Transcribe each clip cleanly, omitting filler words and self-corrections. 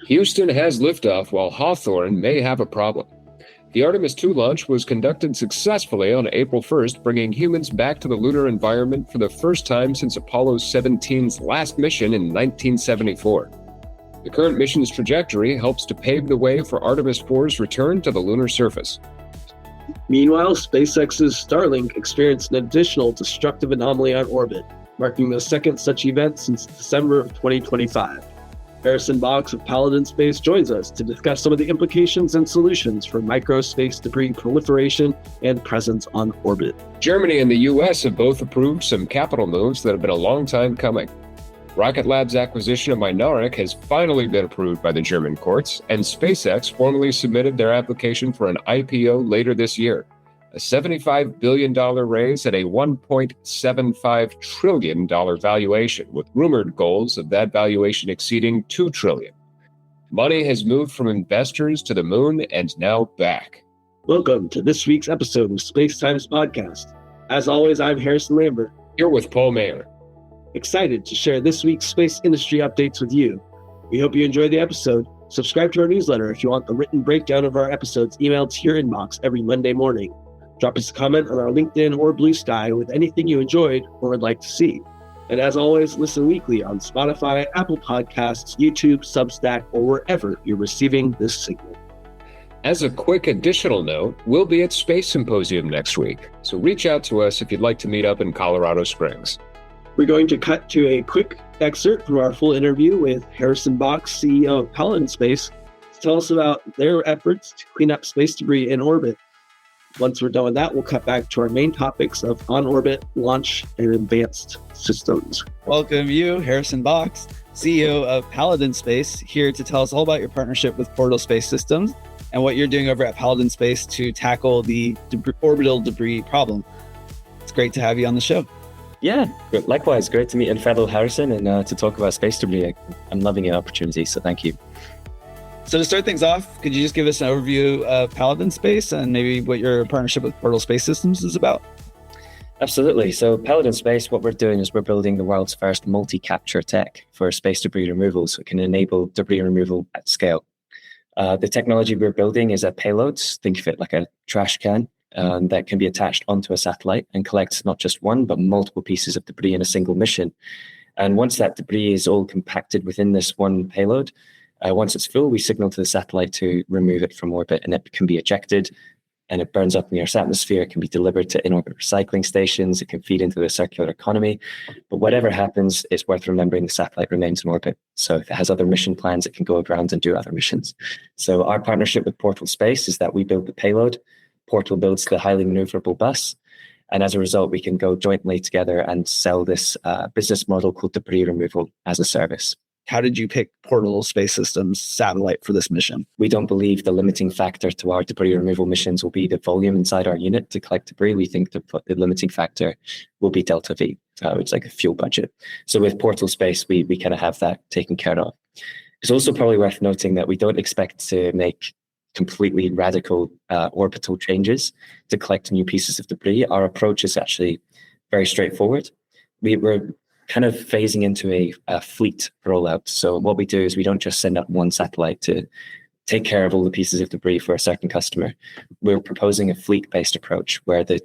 Houston has liftoff while Hawthorne may have a problem. The Artemis II launch was conducted successfully on April 1st, bringing humans back to the lunar environment for the first time since Apollo 17's last mission in 1974. The current mission's trajectory helps to pave the way for Artemis 4's return to the lunar surface. Meanwhile, SpaceX's Starlink experienced an additional destructive anomaly on orbit, marking the second such event since December of 2025. Harrison Box of Paladin Space joins us to discuss some of the implications and solutions for microspace debris proliferation and presence on orbit. Germany and the U.S. have both approved some capital moves that have been a long time coming. Rocket Lab's acquisition of Mynaric has finally been approved by the German courts, and SpaceX formally submitted their application for an IPO later this year. A $75 billion raise at a $1.75 trillion valuation, with rumored goals of that valuation exceeding $2 trillion. Money has moved from investors to the moon and now back. Welcome to this week's episode of Space Times Podcast. As always, I'm Harrison Lambert. Here with Paul Mayer. Excited to share this week's space industry updates with you. We hope you enjoy the episode. Subscribe to our newsletter if you want the written breakdown of our episodes emailed to your inbox every Monday morning. Drop us a comment on our LinkedIn or Blue Sky with anything you enjoyed or would like to see. And as always, listen weekly on Spotify, Apple Podcasts, YouTube, Substack, or wherever you're receiving this signal. As a quick additional note, we'll be at Space Symposium next week, so reach out to us if you'd like to meet up in Colorado Springs. We're going to cut to a quick excerpt from our full interview with Harrison Box, CEO of Paladin Space, to tell us about their efforts to clean up space debris in orbit. Once we're done with that, we'll cut back to our main topics of on-orbit, launch, and advanced systems. Welcome you, Harrison Box, CEO of Paladin Space, here to tell us all about your partnership with Portal Space Systems and what you're doing over at Paladin Space to tackle the orbital debris problem. It's great to have you on the show. Yeah, likewise. Great to meet a fellow Harrison and to talk about space debris. I'm loving the opportunity, so thank you. So to start things off, could you just give us an overview of Paladin Space and maybe what your partnership with Portal Space Systems is about? Absolutely. So Paladin Space, what we're doing is we're building the world's first multi-capture tech for space debris removal, so it can enable debris removal at scale. The technology we're building is a payload. Think of it like a trash can that can be attached onto a satellite and collect not just one, but multiple pieces of debris in a single mission. And once that debris is all compacted within this one payload, once it's full, we signal to the satellite to remove it from orbit, and it can be ejected, and it burns up in the Earth's atmosphere. It can be delivered to in-orbit recycling stations. It can feed into the circular economy. But whatever happens, it's worth remembering the satellite remains in orbit. So if it has other mission plans, it can go around and do other missions. So our partnership with Portal Space is that we build the payload, Portal builds the highly maneuverable bus, and as a result, we can go jointly together and sell this business model called debris removal as a service. How did you pick Portal Space Systems satellite for this mission? We don't believe the limiting factor to our debris removal missions will be the volume inside our unit to collect debris. We think the limiting factor will be delta V. It's like a fuel budget. So with Portal Space, we kind of have that taken care of. It's also probably worth noting that we don't expect to make completely radical orbital changes to collect new pieces of debris. Our approach is actually very straightforward. We're kind of phasing into a fleet rollout. So what we do is we don't just send up one satellite to take care of all the pieces of debris for a certain customer. We're proposing a fleet-based approach where the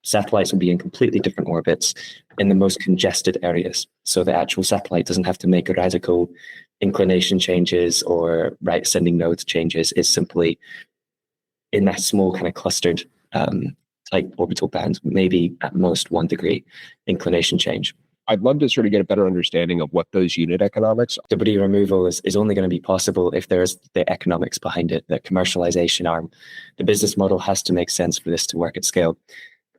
satellites will be in completely different orbits in the most congested areas. So the actual satellite doesn't have to make radical inclination changes or right sending node changes. It's simply in that small kind of clustered type orbital band, maybe at most 1 degree inclination change. I'd love to sort of get a better understanding of what those unit economics are. Debris removal is only going to be possible if there's the economics behind it, the commercialization arm. The business model has to make sense for this to work at scale.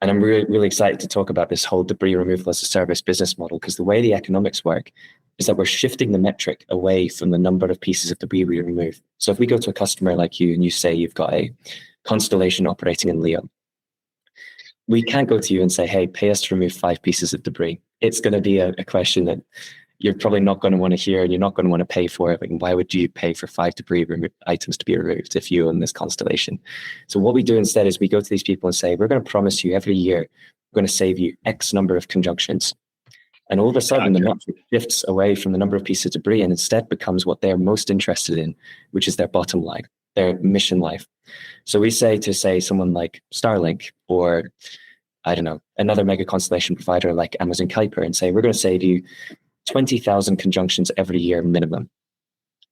And I'm really, really excited to talk about this whole debris removal as a service business model, because the way the economics work is that we're shifting the metric away from the number of pieces of debris we remove. So if we go to a customer like you and you say you've got a constellation operating in Leo, we can't go to you and say, hey, pay us to remove 5 pieces of debris. It's going to be a question that you're probably not going to want to hear, and you're not going to want to pay for it. Like, why would you pay for 5 debris items to be removed if you own this constellation? So what we do instead is we go to these people and say, we're going to promise you every year, we're going to save you X number of conjunctions. And all of a sudden, the metric shifts away from the number of pieces of debris and instead becomes what they're most interested in, which is their bottom line, their mission life. So we say to someone like Starlink or, I don't know, another mega constellation provider like Amazon Kuiper and say, we're going to save you 20,000 conjunctions every year minimum.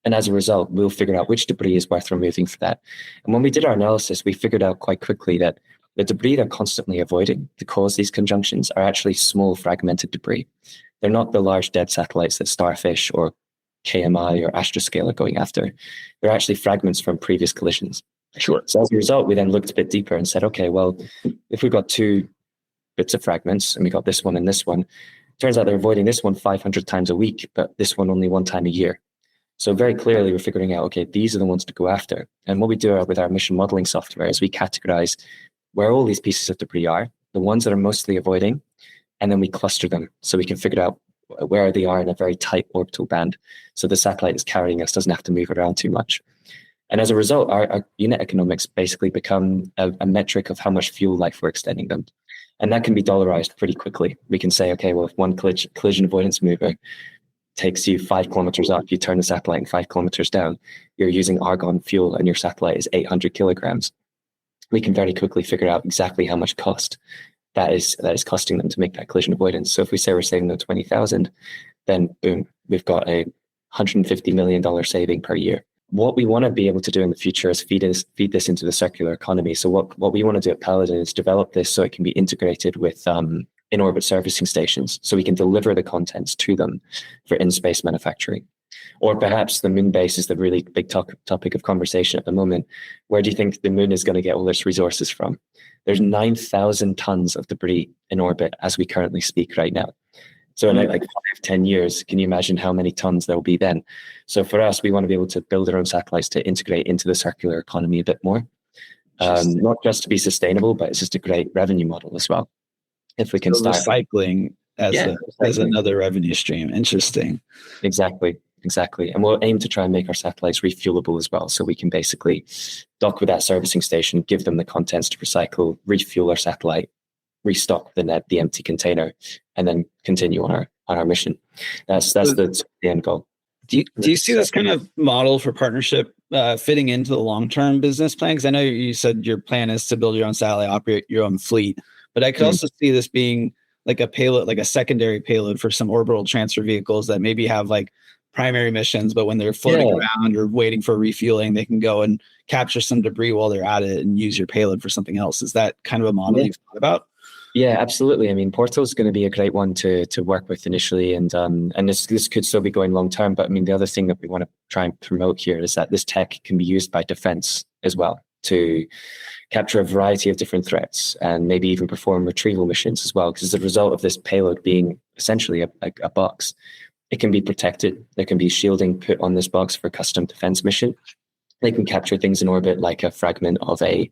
And as a result, we'll figure out which debris is worth removing for that. And when we did our analysis, we figured out quite quickly that the debris they're constantly avoiding to cause these conjunctions are actually small fragmented debris. They're not the large dead satellites that Starfish or KMI or Astroscale are going after. They're actually fragments from previous collisions. Sure. So as a result, we then looked a bit deeper and said, okay, well, if we've got two bits of fragments and we got this one and this one, turns out they're avoiding this one 500 times a week, but this one only one time a year. So very clearly, we're figuring out, okay, these are the ones to go after. And what we do with our mission modeling software is we categorize where all these pieces of debris are, the ones that are mostly avoiding, and then we cluster them so we can figure out where they are in a very tight orbital band. So the satellite is carrying us doesn't have to move around too much. And as a result, our unit economics basically become a metric of how much fuel life we're extending them. And that can be dollarized pretty quickly. We can say, okay, well, if one collision avoidance maneuver takes you 5 kilometers up, you turn the satellite 5 kilometers down, you're using argon fuel and your satellite is 800 kilograms. We can very quickly figure out exactly how much cost that is costing them to make that collision avoidance. So if we say we're saving them 20,000, then boom, we've got a $150 million saving per year. What we want to be able to do in the future is feed this into the circular economy. So what we want to do at Paladin is develop this so it can be integrated with in-orbit servicing stations, so we can deliver the contents to them for in-space manufacturing. Or perhaps the moon base is the really big topic of conversation at the moment. Where do you think the moon is going to get all its resources from? There's 9,000 tons of debris in orbit as we currently speak right now. So in like 5-10 years, can you imagine how many tons there will be then? So for us, we want to be able to build our own satellites to integrate into the circular economy a bit more. Not just to be sustainable, but it's just a great revenue model as well. If we can start recycling as another revenue stream. Interesting. Exactly. And we'll aim to try and make our satellites refuelable as well. So we can basically dock with that servicing station, give them the contents to recycle, refuel our satellite, restock the empty container, and then continue on our mission. That's the end goal. Do you see this kind of model for partnership fitting into the long-term business plan? Because I know you said your plan is to build your own satellite, operate your own fleet, but I could also see this being like a payload, like a secondary payload for some orbital transfer vehicles that maybe have like primary missions, but when they're floating around or waiting for refueling, they can go and capture some debris while they're at it and use your payload for something else. Is that kind of a model you've thought about? Yeah, absolutely. I mean, Portal is going to be a great one to work with initially, and this could still be going long term. But I mean, the other thing that we want to try and promote here is that this tech can be used by defense as well to capture a variety of different threats and maybe even perform retrieval missions as well. Because as a result of this payload being essentially a box, it can be protected. There can be shielding put on this box for custom defense mission. They can capture things in orbit like a fragment of a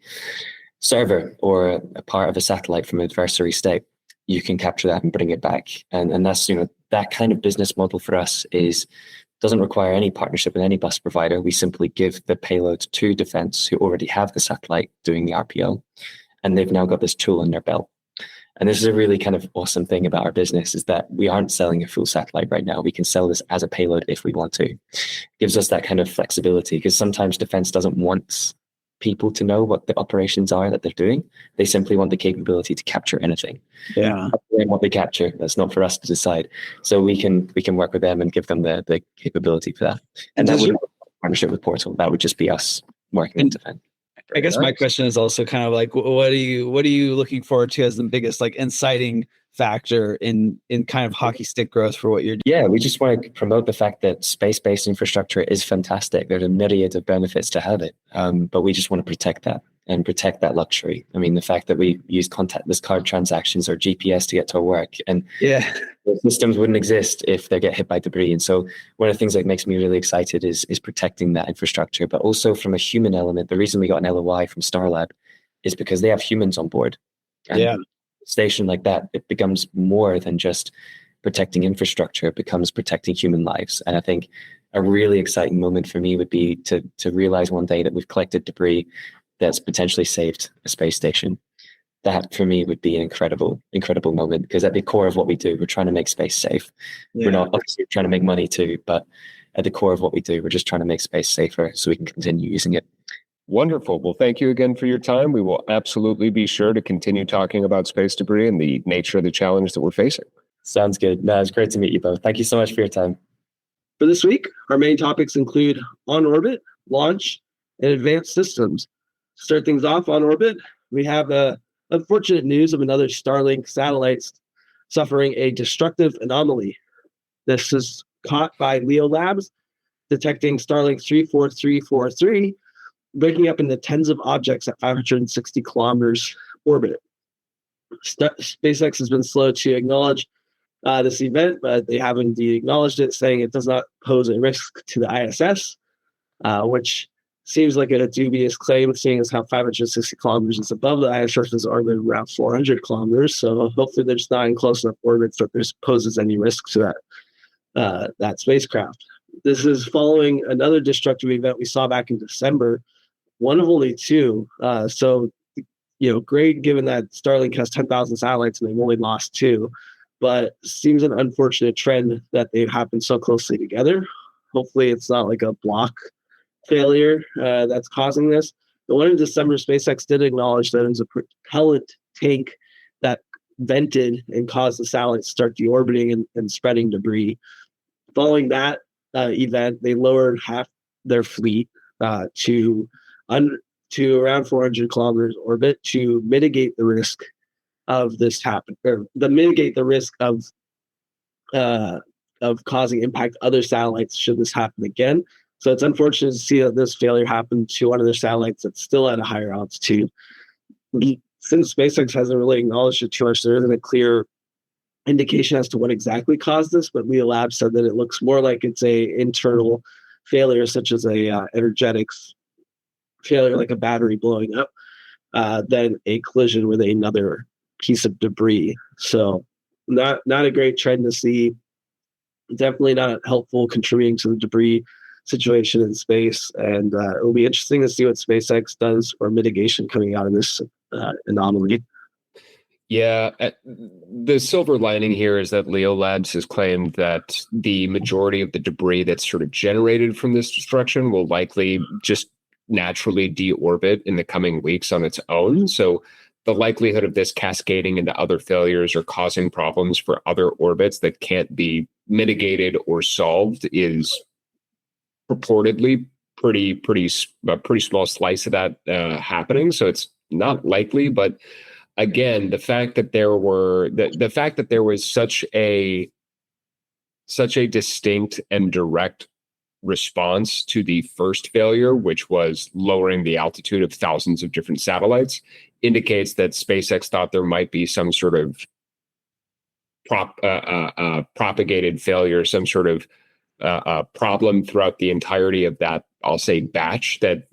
server or a part of a satellite from an adversary state. You can capture that and bring it back. And that's, that kind of business model for us doesn't require any partnership with any bus provider. We simply give the payload to defense who already have the satellite doing the RPO, and they've now got this tool in their belt. And this is a really kind of awesome thing about our business is that we aren't selling a full satellite right now. We can sell this as a payload if we want to. It gives us that kind of flexibility because sometimes defense doesn't want people to know what the operations are that they're doing. They simply want the capability to capture anything. Yeah. And what they capture, that's not for us to decide. So we can work with them and give them the capability for that. And that wouldn't be a partnership with Portal. That would just be us working in defense. I guess my question is also kind of like, what are you looking forward to as the biggest like inciting factor in kind of hockey stick growth for what you're doing? Yeah, we just want to promote the fact that space-based infrastructure is fantastic. There's a myriad of benefits to have it, but we just want to protect that and protect that luxury. I mean, the fact that we use contactless card transactions or GPS to get to our work, and the systems wouldn't exist if they get hit by debris. And so one of the things that makes me really excited is protecting that infrastructure, but also from a human element. The reason we got an LOI from Starlab is because they have humans on board. And a station like that, it becomes more than just protecting infrastructure. It becomes protecting human lives. And I think a really exciting moment for me would be to realize one day that we've collected debris that's potentially saved a space station. that for me would be an incredible moment, because at the core of what we do, we're trying to make space safe. We're not obviously trying to make money too, but at the core of what we do, we're just trying to make space safer so we can continue using it. Wonderful. Well, thank you again for your time. We will absolutely be sure to continue talking about space debris and the nature of the challenge that we're facing. Sounds good. No, it's great to meet you both. Thank you so much for your time. For this week, our main topics include on orbit, launch, and advanced systems. To start things off on orbit, we have the unfortunate news of another Starlink satellite suffering a destructive anomaly. This is caught by Leo Labs, detecting Starlink 34343, breaking up into tens of objects at 560 kilometers orbit. SpaceX has been slow to acknowledge this event, but they have indeed acknowledged it, saying it does not pose a risk to the ISS, which seems like a dubious claim, seeing as how 560 kilometers is above the ISS's orbit, around 400 kilometers. So hopefully they're just not in close enough orbits that this poses any risk to that spacecraft. This is following another destructive event we saw back in December, one of only two. So, great given that Starlink has 10,000 satellites and they've only lost two, but seems an unfortunate trend that they happen so closely together. Hopefully it's not like a block failure that's causing this. The one in December, SpaceX did acknowledge that it was a propellant tank that vented and caused the satellite to start deorbiting and spreading debris. Following that event, they lowered half their fleet to around 400 kilometers orbit to mitigate the risk of this happen, or mitigate the risk of causing impact to other satellites should this happen again. So it's unfortunate to see that this failure happened to one of their satellites that's still at a higher altitude. Since SpaceX hasn't really acknowledged it too much, there isn't a clear indication as to what exactly caused this, but Leo Labs said that it looks more like it's a internal failure, such as a energetics failure, like a battery blowing up, than a collision with another piece of debris. So not a great trend to see. Definitely not helpful, contributing to the debris situation in space. And it will be interesting to see what SpaceX does for mitigation coming out of this anomaly. Yeah, the silver lining here is that Leo Labs has claimed that the majority of the debris that's sort of generated from this destruction will likely just naturally deorbit in the coming weeks on its own. So the likelihood of this cascading into other failures or causing problems for other orbits that can't be mitigated or solved is purportedly a pretty small slice of that happening. So it's not likely, but again, the fact that there was such a distinct and direct response to the first failure, which was lowering the altitude of thousands of different satellites, indicates that SpaceX thought there might be some sort of propagated failure, some sort of problem throughout the entirety of that, I'll say, batch that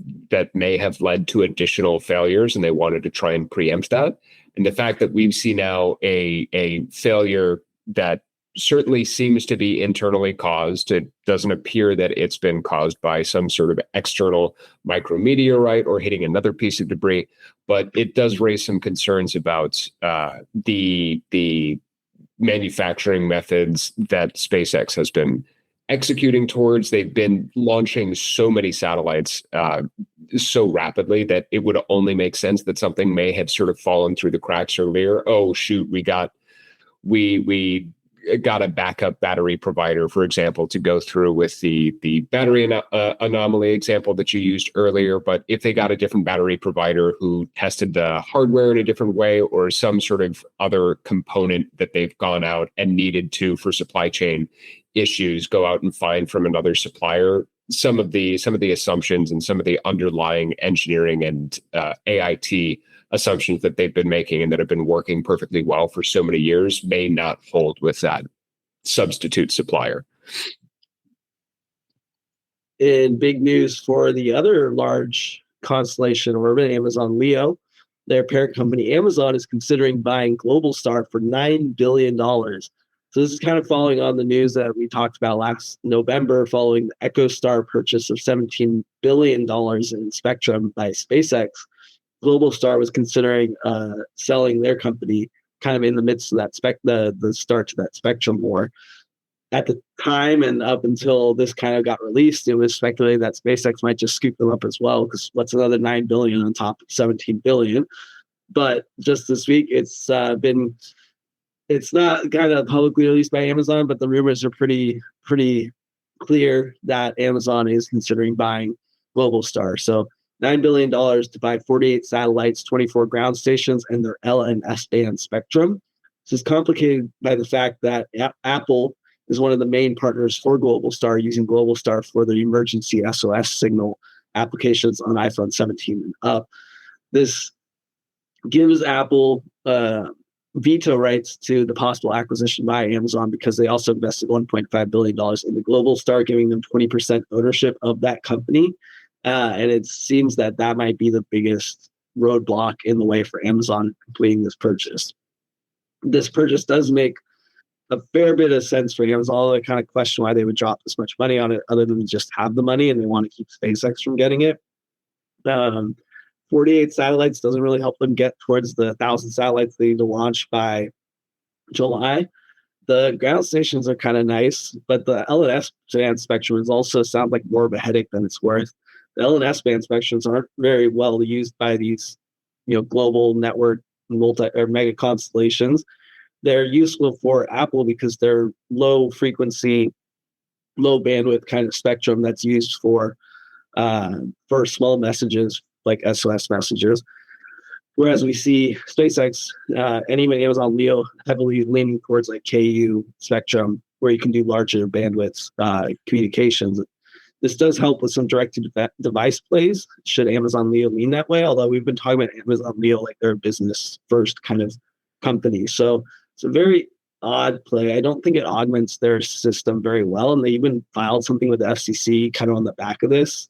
may have led to additional failures, and they wanted to try and preempt that. And the fact that we've seen now a failure that certainly seems to be internally caused, it doesn't appear that it's been caused by some sort of external micrometeorite or hitting another piece of debris, but it does raise some concerns about the manufacturing methods that SpaceX has been executing towards. They've been launching so many satellites so rapidly that it would only make sense that something may have sort of fallen through the cracks earlier. Oh shoot, we got a backup battery provider, for example, to go through with the battery anomaly example that you used earlier. But if they got a different battery provider who tested the hardware in a different way, or some sort of other component that they've gone out and needed to, for supply chain issues, go out and find from another supplier, some of the assumptions and some of the underlying engineering and AIT assumptions that they've been making and that have been working perfectly well for so many years may not hold with that substitute supplier. In big news for the other large constellation orbit, Amazon Leo, their parent company Amazon is considering buying Globalstar for $9 billion. So this is kind of following on the news that we talked about last November, following the EchoStar purchase of $17 billion in spectrum by SpaceX. Globalstar was considering selling their company kind of in the midst of that the start to that spectrum war. At the time and up until this kind of got released, it was speculated that SpaceX might just scoop them up as well, because what's another $9 billion on top of $17 billion? But just this week, it's not kind of publicly released by Amazon, but the rumors are pretty clear that Amazon is considering buying Globalstar. So $9 billion to buy 48 satellites, 24 ground stations, and their L and S band spectrum. This is complicated by the fact that Apple is one of the main partners for Globalstar, using Globalstar for the emergency SOS signal applications on iPhone 17 and up. This gives Apple veto rights to the possible acquisition by Amazon, because they also invested $1.5 billion in the Globalstar, giving them 20% ownership of that company. And it seems that might be the biggest roadblock in the way for Amazon completing this purchase. This purchase does make a fair bit of sense for Amazon, although I kind of question why they would drop this much money on it, other than just have the money and they want to keep SpaceX from getting it. 48 satellites doesn't really help them get towards the 1,000 satellites they need to launch by July. The ground stations are kind of nice, but the L and S band spectrum is also sounds like more of a headache than it's worth. The L and S band spectrums aren't very well used by these, global network mega constellations. They're useful for Apple because they're low frequency, low bandwidth kind of spectrum that's used for small messages like SOS messages. Whereas we see SpaceX and even Amazon Leo heavily leaning towards like KU spectrum, where you can do larger bandwidth communications. This does help with some direct-to-device plays, should Amazon Leo lean that way, although we've been talking about Amazon Leo like they're a business-first kind of company. So it's a very odd play. I don't think it augments their system very well, and they even filed something with the FCC kind of on the back of this,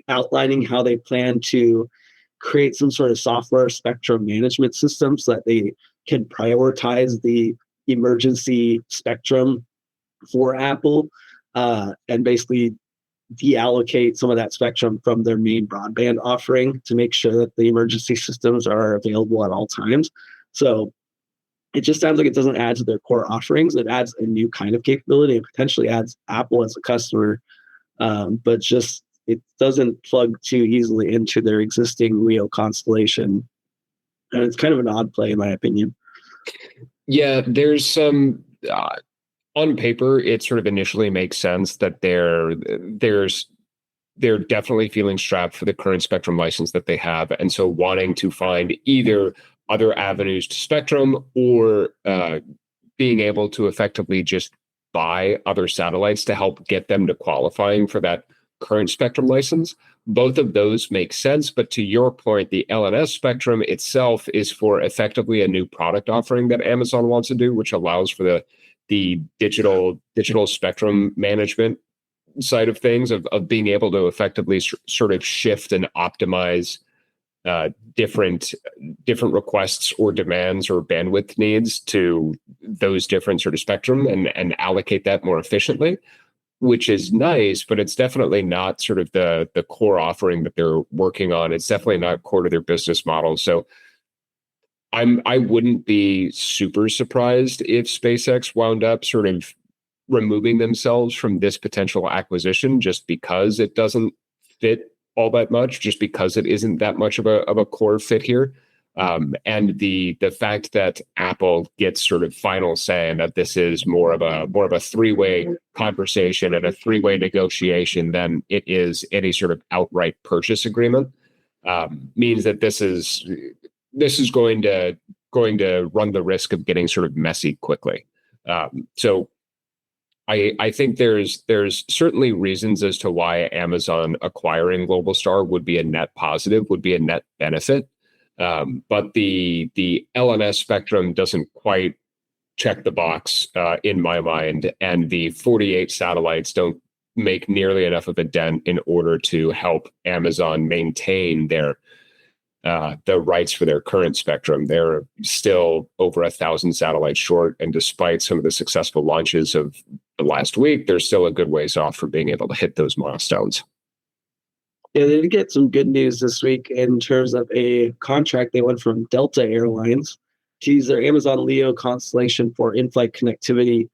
outlining how they plan to create some sort of software spectrum management system so that they can prioritize the emergency spectrum for Apple, and basically deallocate some of that spectrum from their main broadband offering to make sure that the emergency systems are available at all times. So it just sounds like it doesn't add to their core offerings. It adds a new kind of capability and potentially adds Apple as a customer, but just it doesn't plug too easily into their existing Leo constellation. And it's kind of an odd play, in my opinion. Yeah, there's some on paper, it sort of initially makes sense that they're definitely feeling strapped for the current spectrum license that they have, and so wanting to find either other avenues to spectrum or being able to effectively just buy other satellites to help get them to qualifying for that current spectrum license. Both of those make sense, but to your point, the LNS spectrum itself is for effectively a new product offering that Amazon wants to do, which allows for the digital spectrum management side of things, of being able to effectively sort of shift and optimize different requests or demands or bandwidth needs to those different sort of spectrum and allocate that more efficiently, which is nice, but it's definitely not sort of the core offering that they're working on. It's definitely not core to their business model. So I wouldn't be super surprised if SpaceX wound up sort of removing themselves from this potential acquisition just because it doesn't fit all that much, just because it isn't that much of a core fit here. And the fact that Apple gets sort of final say, and that this is more of a three-way conversation and a three-way negotiation than it is any sort of outright purchase agreement, means that this is going to run the risk of getting sort of messy quickly. So I think there's certainly reasons as to why Amazon acquiring Globalstar would be a net positive, would be a net benefit. But the LNS spectrum doesn't quite check the box in my mind, and the 48 satellites don't make nearly enough of a dent in order to help Amazon maintain their the rights for their current spectrum. They're still over 1,000 satellites short, and despite some of the successful launches of the last week, they're still a good ways off from being able to hit those milestones. Yeah, they did get some good news this week in terms of a contract they won from Delta Airlines to use their Amazon Leo constellation for in-flight connectivity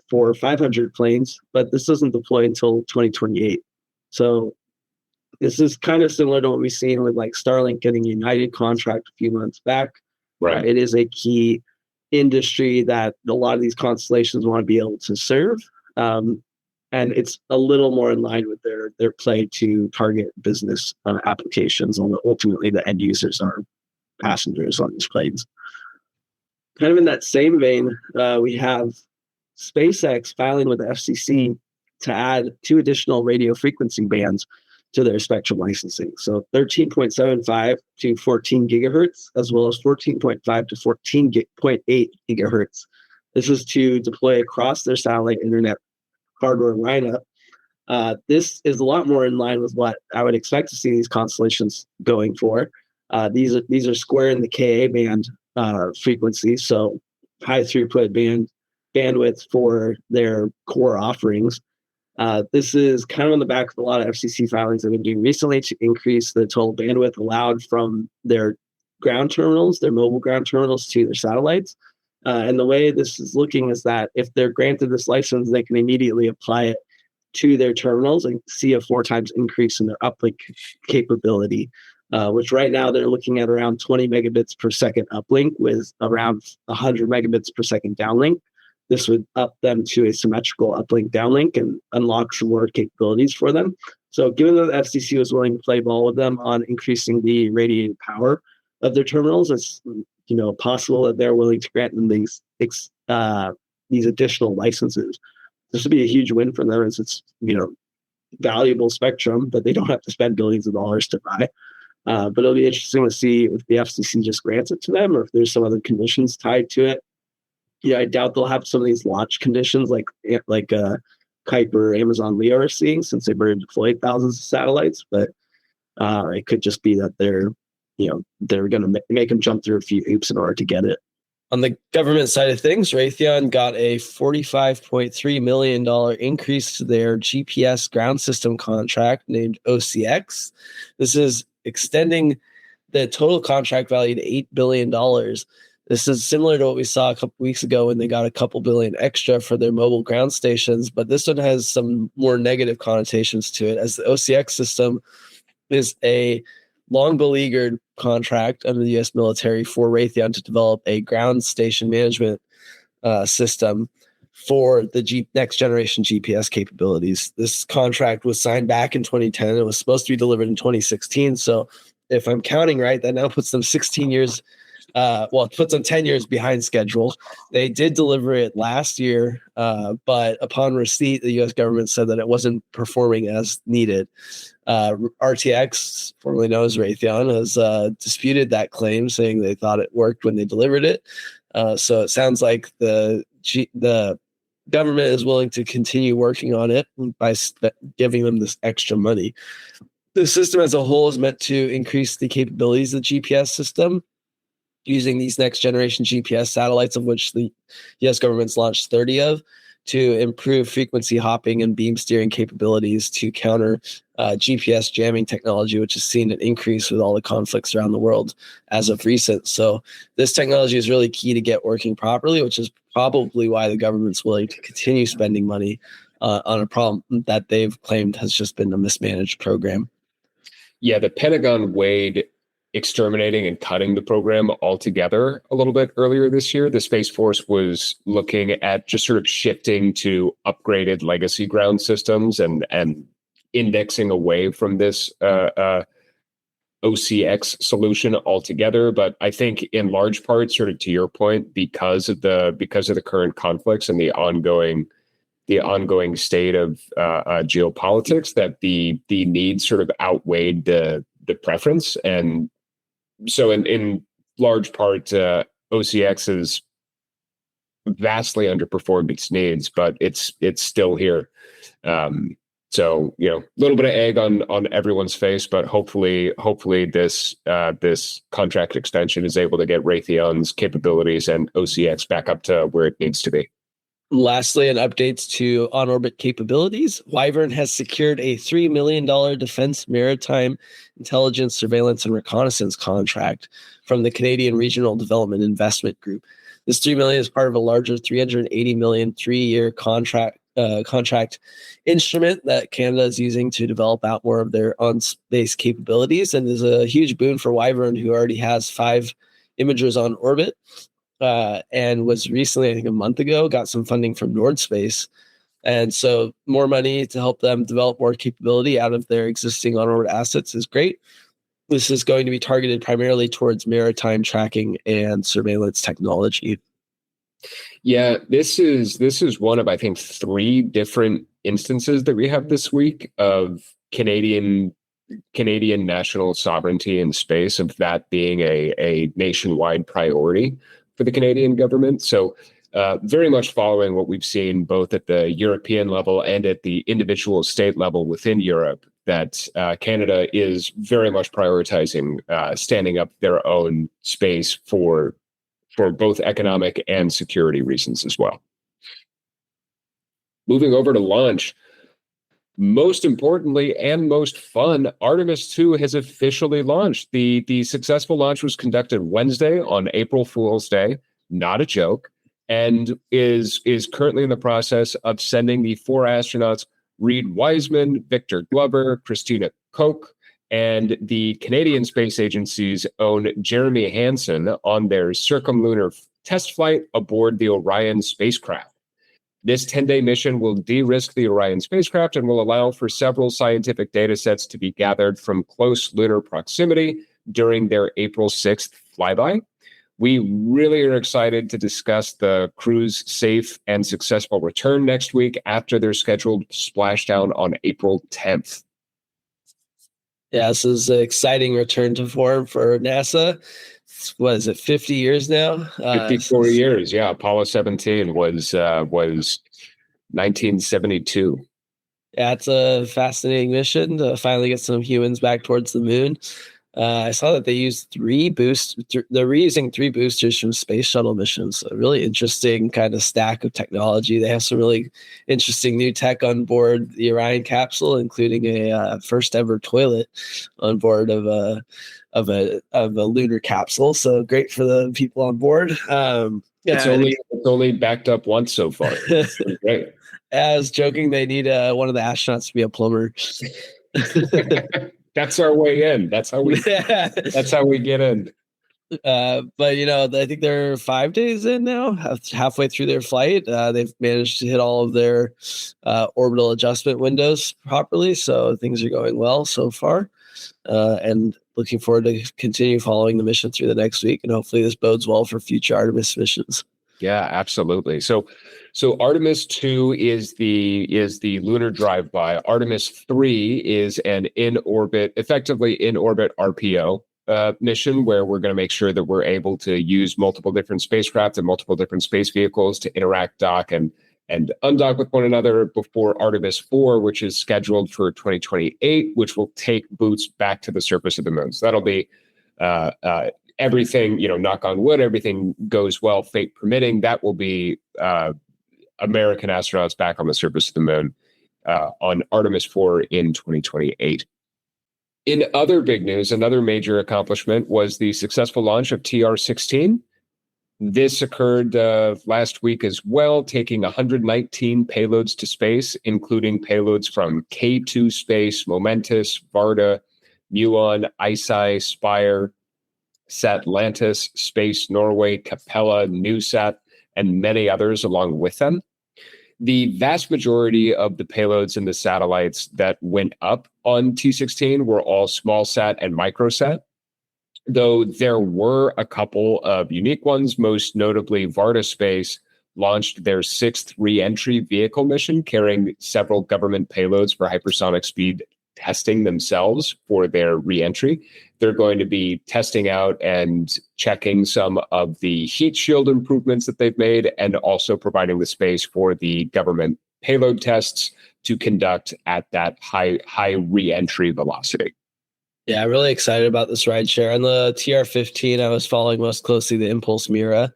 for 500 planes, but this doesn't deploy until 2028. So this is kind of similar to what we've seen with like Starlink getting a United contract a few months back. Right. It is a key industry that a lot of these constellations want to be able to serve. And it's a little more in line with their play to target business applications, although ultimately the end users are passengers on these planes. Kind of in that same vein, we have SpaceX filing with the FCC to add 2 additional radio frequency bands to their spectrum licensing. So 13.75 to 14 gigahertz, as well as 14.5 to 14.8 gigahertz. This is to deploy across their satellite internet hardware lineup. This is a lot more in line with what I would expect to see these constellations going for. These are square in the Ka band frequencies, so high throughput bandwidth for their core offerings. This is kind of on the back of a lot of FCC filings they've been doing recently to increase the total bandwidth allowed from their ground terminals, their mobile ground terminals, to their satellites. And the way this is looking is that if they're granted this license, they can immediately apply it to their terminals and see a 4 times increase in their uplink capability, which right now they're looking at around 20 megabits per second uplink with around 100 megabits per second downlink. This would up them to a symmetrical uplink downlink and unlock some more capabilities for them. So given that the FCC was willing to play ball with them on increasing the radiated power of their terminals, it's possible that they're willing to grant them these additional licenses. This would be a huge win for them, as it's valuable spectrum that they don't have to spend billions of dollars to buy. But it'll be interesting to see if the FCC just grants it to them or if there's some other conditions tied to it. I doubt they'll have some of these launch conditions like Kuiper or Amazon Leo are seeing, since they've already deployed thousands of satellites. But it could just be that they're going to make them jump through a few hoops in order to get it. On the government side of things, Raytheon got a $45.3 million increase to their GPS ground system contract named OCX. This is extending the total contract value to $8 billion. This is similar to what we saw a couple weeks ago when they got a couple billion extra for their mobile ground stations, but this one has some more negative connotations to it, as the OCX system is a long beleaguered contract under the U.S. military for Raytheon to develop a ground station management system for the next generation GPS capabilities. This contract was signed back in 2010. It was supposed to be delivered in 2016. So if I'm counting right, that now puts them 16 years. It puts them 10 years behind schedule. They did deliver it last year, but upon receipt, the U.S. government said that it wasn't performing as needed. RTX, formerly known as Raytheon, has disputed that claim, saying they thought it worked when they delivered it. So it sounds like the government is willing to continue working on it by giving them this extra money. The system as a whole is meant to increase the capabilities of the GPS system, using these next generation GPS satellites, of which the U.S. government's launched 30 of, to improve frequency hopping and beam steering capabilities to counter GPS jamming technology, which has seen an increase with all the conflicts around the world as of recent. So this technology is really key to get working properly, which is probably why the government's willing to continue spending money on a problem that they've claimed has just been a mismanaged program. Yeah, the Pentagon weighed exterminating and cutting the program altogether a little bit earlier this year. The Space Force was looking at just sort of shifting to upgraded legacy ground systems and indexing away from this OCX solution altogether. But I think in large part, sort of to your point, because of the current conflicts and the ongoing state of geopolitics, that the need sort of outweighed the preference. And so in large part, OCX has vastly underperformed its needs, but it's still here. So, a little bit of egg on everyone's face, but hopefully this contract extension is able to get Raytheon's capabilities and OCX back up to where it needs to be. Lastly, in updates to on-orbit capabilities, Wyvern has secured a $3 million Defense Maritime Intelligence, Surveillance, and Reconnaissance contract from the Canadian Regional Development Investment Group. This $3 million is part of a larger $380 million three-year contract instrument that Canada is using to develop out more of their on-space capabilities, and is a huge boon for Wyvern, who already has 5 imagers on orbit. And was recently, I think a month ago, got some funding from Nordspace. And so more money to help them develop more capability out of their existing on-orbit assets is great. This is going to be targeted primarily towards maritime tracking and surveillance technology. Yeah, this is one of, I think, 3 different instances that we have this week of Canadian national sovereignty in space, of that being a nationwide priority for the Canadian government. So very much following what we've seen both at the European level and at the individual state level within Europe, that Canada is very much prioritizing standing up their own space for both economic and security reasons as well. Moving over to launch, most importantly and most fun, Artemis 2 has officially launched. The successful launch was conducted Wednesday on April Fool's Day, not a joke, and is currently in the process of sending the 4 astronauts, Reed Wiseman, Victor Glover, Christina Koch, and the Canadian Space Agency's own Jeremy Hansen, on their circumlunar test flight aboard the Orion spacecraft. This 10-day mission will de-risk the Orion spacecraft and will allow for several scientific data sets to be gathered from close lunar proximity during their April 6th flyby. We really are excited to discuss the crew's safe and successful return next week after their scheduled splashdown on April 10th. Yeah, this is an exciting return to form for NASA. What is it, 50 years now? 54 years, yeah. Apollo 17 was 1972. Yeah, it's a fascinating mission to finally get some humans back towards the moon. I saw that they used 3 boosts. They're reusing 3 boosters from space shuttle missions. A really interesting kind of stack of technology. They have some really interesting new tech on board the Orion capsule, including a first ever toilet on board of a lunar capsule. So great for the people on board. It's only backed up once so far. Great. I was joking, they need one of the astronauts to be a plumber. That's our way in. That's how we get in. But I think they're 5 days in now, halfway through their flight. They've managed to hit all of their orbital adjustment windows properly, so things are going well so far. And looking forward to continue following the mission through the next week, and hopefully this bodes well for future Artemis missions. Yeah, absolutely. So Artemis 2 is the lunar drive-by. Artemis 3 is an effectively in-orbit RPO mission, where we're going to make sure that we're able to use multiple different spacecraft and multiple different space vehicles to interact, dock, and undock with one another before Artemis 4, which is scheduled for 2028, which will take boots back to the surface of the moon. So that'll be everything, knock on wood, everything goes well, fate permitting. That will be American astronauts back on the surface of the moon on Artemis 4 in 2028. In other big news, another major accomplishment was the successful launch of TR-16. This occurred last week as well, taking 119 payloads to space, including payloads from K2 Space, Momentus, Varda, Muon, ICEYE, Spire, Satlantis, Space Norway, Capella, NewSat, and many others along with them. The vast majority of the payloads and the satellites that went up on T16 were all small sat and microsat, though there were a couple of unique ones. Most notably, Varda Space launched their 6th re-entry vehicle mission, carrying several government payloads for hypersonic speed testing themselves for their re-entry. They're going to be testing out and checking some of the heat shield improvements that they've made, and also providing the space for the government payload tests to conduct at that high re-entry velocity. Yeah, I'm really excited about this ride share. On the TR-15, I was following most closely the Impulse Mira.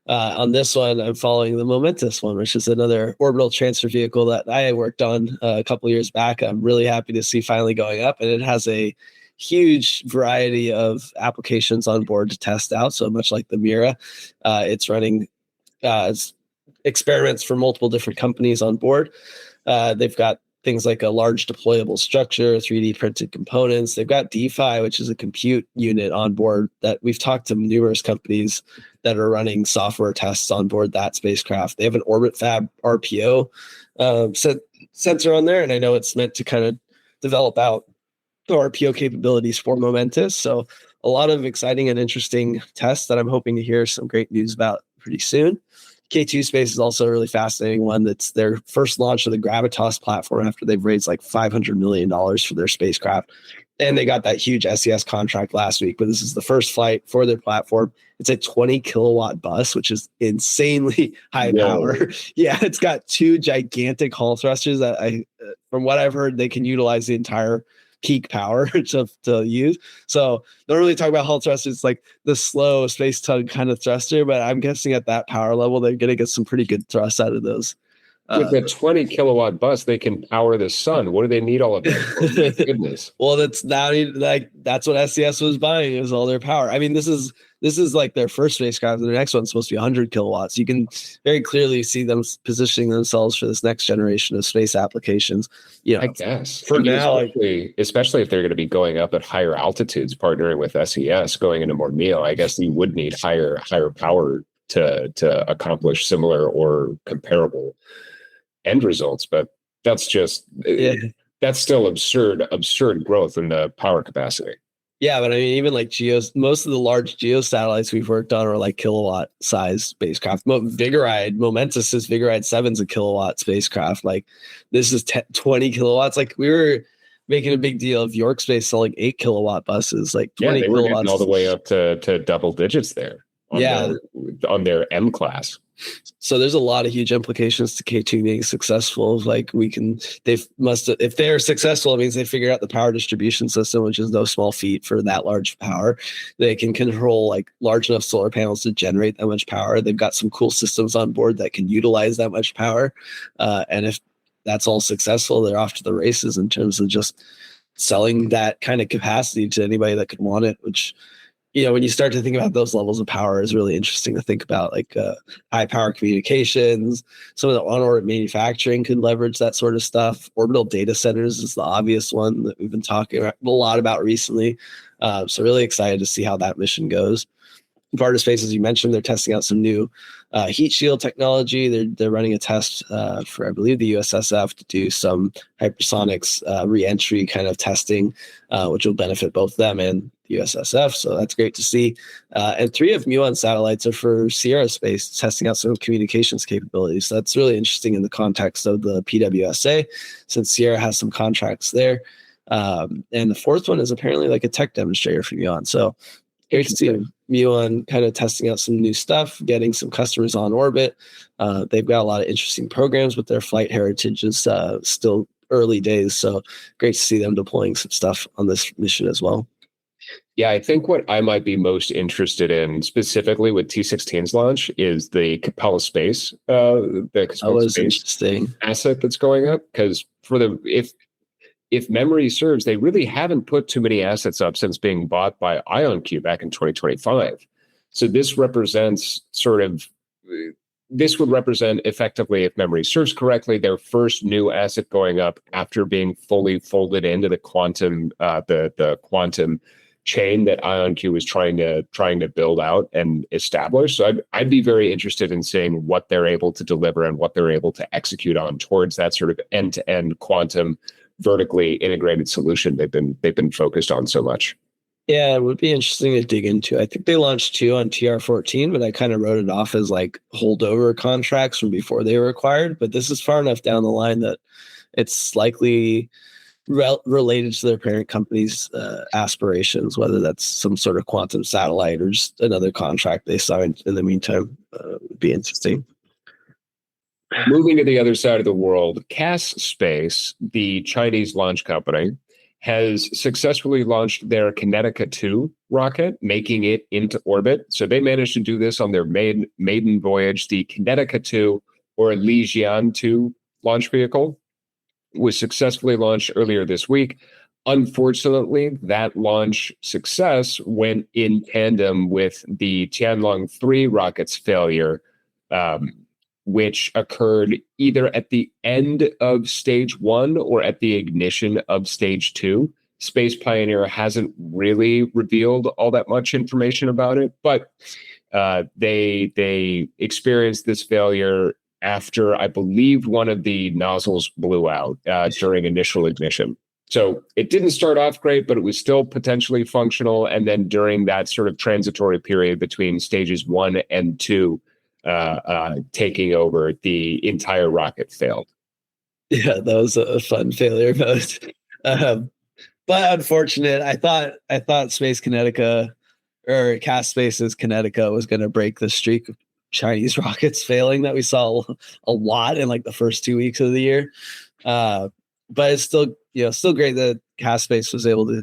On this one, I'm following the Momentus one, which is another orbital transfer vehicle that I worked on a couple years back. I'm really happy to see finally going up, and it has a huge variety of applications on board to test out. So much like the Mira, it's running experiments for multiple different companies on board. They've got things like a large deployable structure, 3D printed components. They've got DeFi, which is a compute unit on board that we've talked to numerous companies that are running software tests on board that spacecraft. They have an Orbit Fab RPO sensor on there, and I know it's meant to kind of develop out the RPO capabilities for Momentus. So a lot of exciting and interesting tests that I'm hoping to hear some great news about pretty soon. K2 Space is also a really fascinating one. That's their first launch of the Gravitas platform after they've raised like $500 million for their spacecraft. And they got that huge SES contract last week, but this is the first flight for their platform. It's a 20 kilowatt bus, which is insanely high power. Yeah, it's got two gigantic Hall thrusters that from what I've heard, they can utilize the entire peak power to use. So don't really talk about Hall thrusters. It's like the slow space tug kind of thruster, but I'm guessing at that power level, they're going to get some pretty good thrust out of those. With a 20 kilowatt bus, they can power the sun. What do they need all of that for? Goodness. Well, that's what SES was buying, is all their power. I mean, this is like their first spacecraft, and the next one's supposed to be 100 kilowatts. You can very clearly see them positioning themselves for this next generation of space applications. I guess for now, especially if they're going to be going up at higher altitudes, partnering with SES, going into more MEO, I guess you would need higher power to accomplish similar or comparable end results. But that's just that's still absurd growth in the power capacity. Yeah, but I mean, even like most of the large geo satellites we've worked on are like kilowatt size spacecraft. Momentus's Vigoride 7 is a kilowatt spacecraft. Like this is 20 kilowatts. Like we were making a big deal of York Space selling 8 kilowatt buses, like 20 they were kilowatts. Getting all the way up to double digits there. On their M class. So there's a lot of huge implications to K2 being successful. Like if they're successful, it means they figured out the power distribution system, which is no small feat for that large power. They can control like large enough solar panels to generate that much power. They've got some cool systems on board that can utilize that much power. And if that's all successful, they're off to the races in terms of just selling that kind of capacity to anybody that could want it, which, when you start to think about those levels of power, is really interesting to think about, like high power communications. Some of the on-orbit manufacturing could leverage that sort of stuff. Orbital data centers is the obvious one that we've been talking a lot about recently. So really excited to see how that mission goes. Vantor Space, as you mentioned, they're testing out some new heat shield technology. They're running a test for, I believe, the USSF to do some hypersonics re-entry kind of testing, which will benefit both them and the USSF. So that's great to see. And 3 of Muon satellites are for Sierra Space, testing out some communications capabilities. So that's really interesting in the context of the PWSA, since Sierra has some contracts there. And the 4th one is apparently like a tech demonstrator for Muon. So great to see Muon kind of testing out some new stuff, getting some customers on orbit. They've got a lot of interesting programs, but their flight heritage is still early days. So great to see them deploying some stuff on this mission as well. Yeah, I think what I might be most interested in specifically with T16's launch is the Capella Space, interesting asset that's going up. Because if memory serves, they really haven't put too many assets up since being bought by IonQ back in 2025. So this would represent effectively, if memory serves correctly, their first new asset going up after being fully folded into the quantum, the quantum chain that IonQ was trying to build out and establish. So I'd be very interested in seeing what they're able to deliver and what they're able to execute on towards that sort of end-to-end quantum vertically integrated solution they've been focused on so much. Yeah, it would be interesting to dig into. I think they launched 2 on TR-14, but I kind of wrote it off as like holdover contracts from before they were acquired. But this is far enough down the line that it's likely related to their parent company's aspirations, whether that's some sort of quantum satellite or just another contract they signed in the meantime. Would be interesting. Moving to the other side of the world, CAS Space, the Chinese launch company, has successfully launched their Kinetica 2 rocket, making it into orbit. So they managed to do this on their maiden voyage. The Kinetica 2, or Lijian 2 launch vehicle, was successfully launched earlier this week. Unfortunately, that launch success went in tandem with the Tianlong 3 rocket's failure, which occurred either at the end of stage 1 or at the ignition of stage 2. Space Pioneer hasn't really revealed all that much information about it, but they experienced this failure after, I believe, one of the nozzles blew out during initial ignition. So it didn't start off great, but it was still potentially functional. And then during that sort of transitory period between stages 1 and 2, taking over, the entire rocket failed. Yeah, that was a fun failure mode. But unfortunate. I thought Space Kinetica, or Cast Space's Kinetica, was going to break the streak of Chinese rockets failing that we saw a lot in like the first 2 weeks of the year. But it's still great that Cast Space was able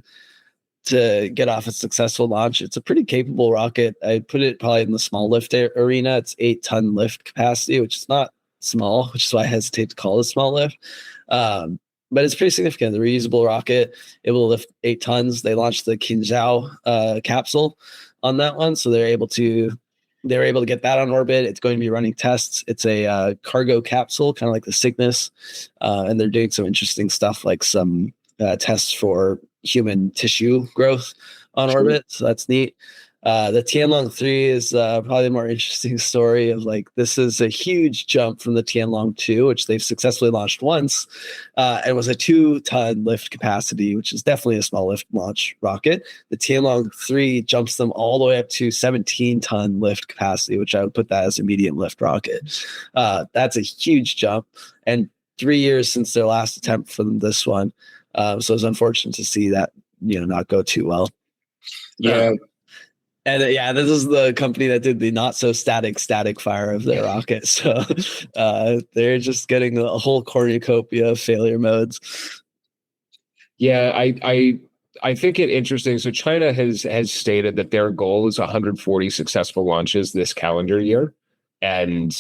to get off a successful launch. It's a pretty capable rocket. I put it probably in the small lift arena. It's 8-ton lift capacity, which is not small, which is why I hesitate to call it small lift. But it's pretty significant. The reusable rocket, it will lift 8 tons. They launched the Qinzhou capsule on that one, so they're able to get that on orbit. It's going to be running tests. It's a cargo capsule, kind of like the Cygnus, and they're doing some interesting stuff, like some tests for human tissue growth on orbit. So that's neat. The Tianlong 3 is probably a more interesting story of like, this is a huge jump from the Tianlong 2, which they've successfully launched once. It was a 2-ton lift capacity, which is definitely a small lift launch rocket. The Tianlong 3 jumps them all the way up to 17-ton lift capacity, which I would put that as a medium lift rocket. That's a huge jump. And 3 years since their last attempt from this one. So it's unfortunate to see that, not go too well. Yeah. And this is the company that did the not so static fire of their rocket. So they're just getting a whole cornucopia of failure modes. Yeah, I think it interesting. So China has stated that their goal is 140 successful launches this calendar year. And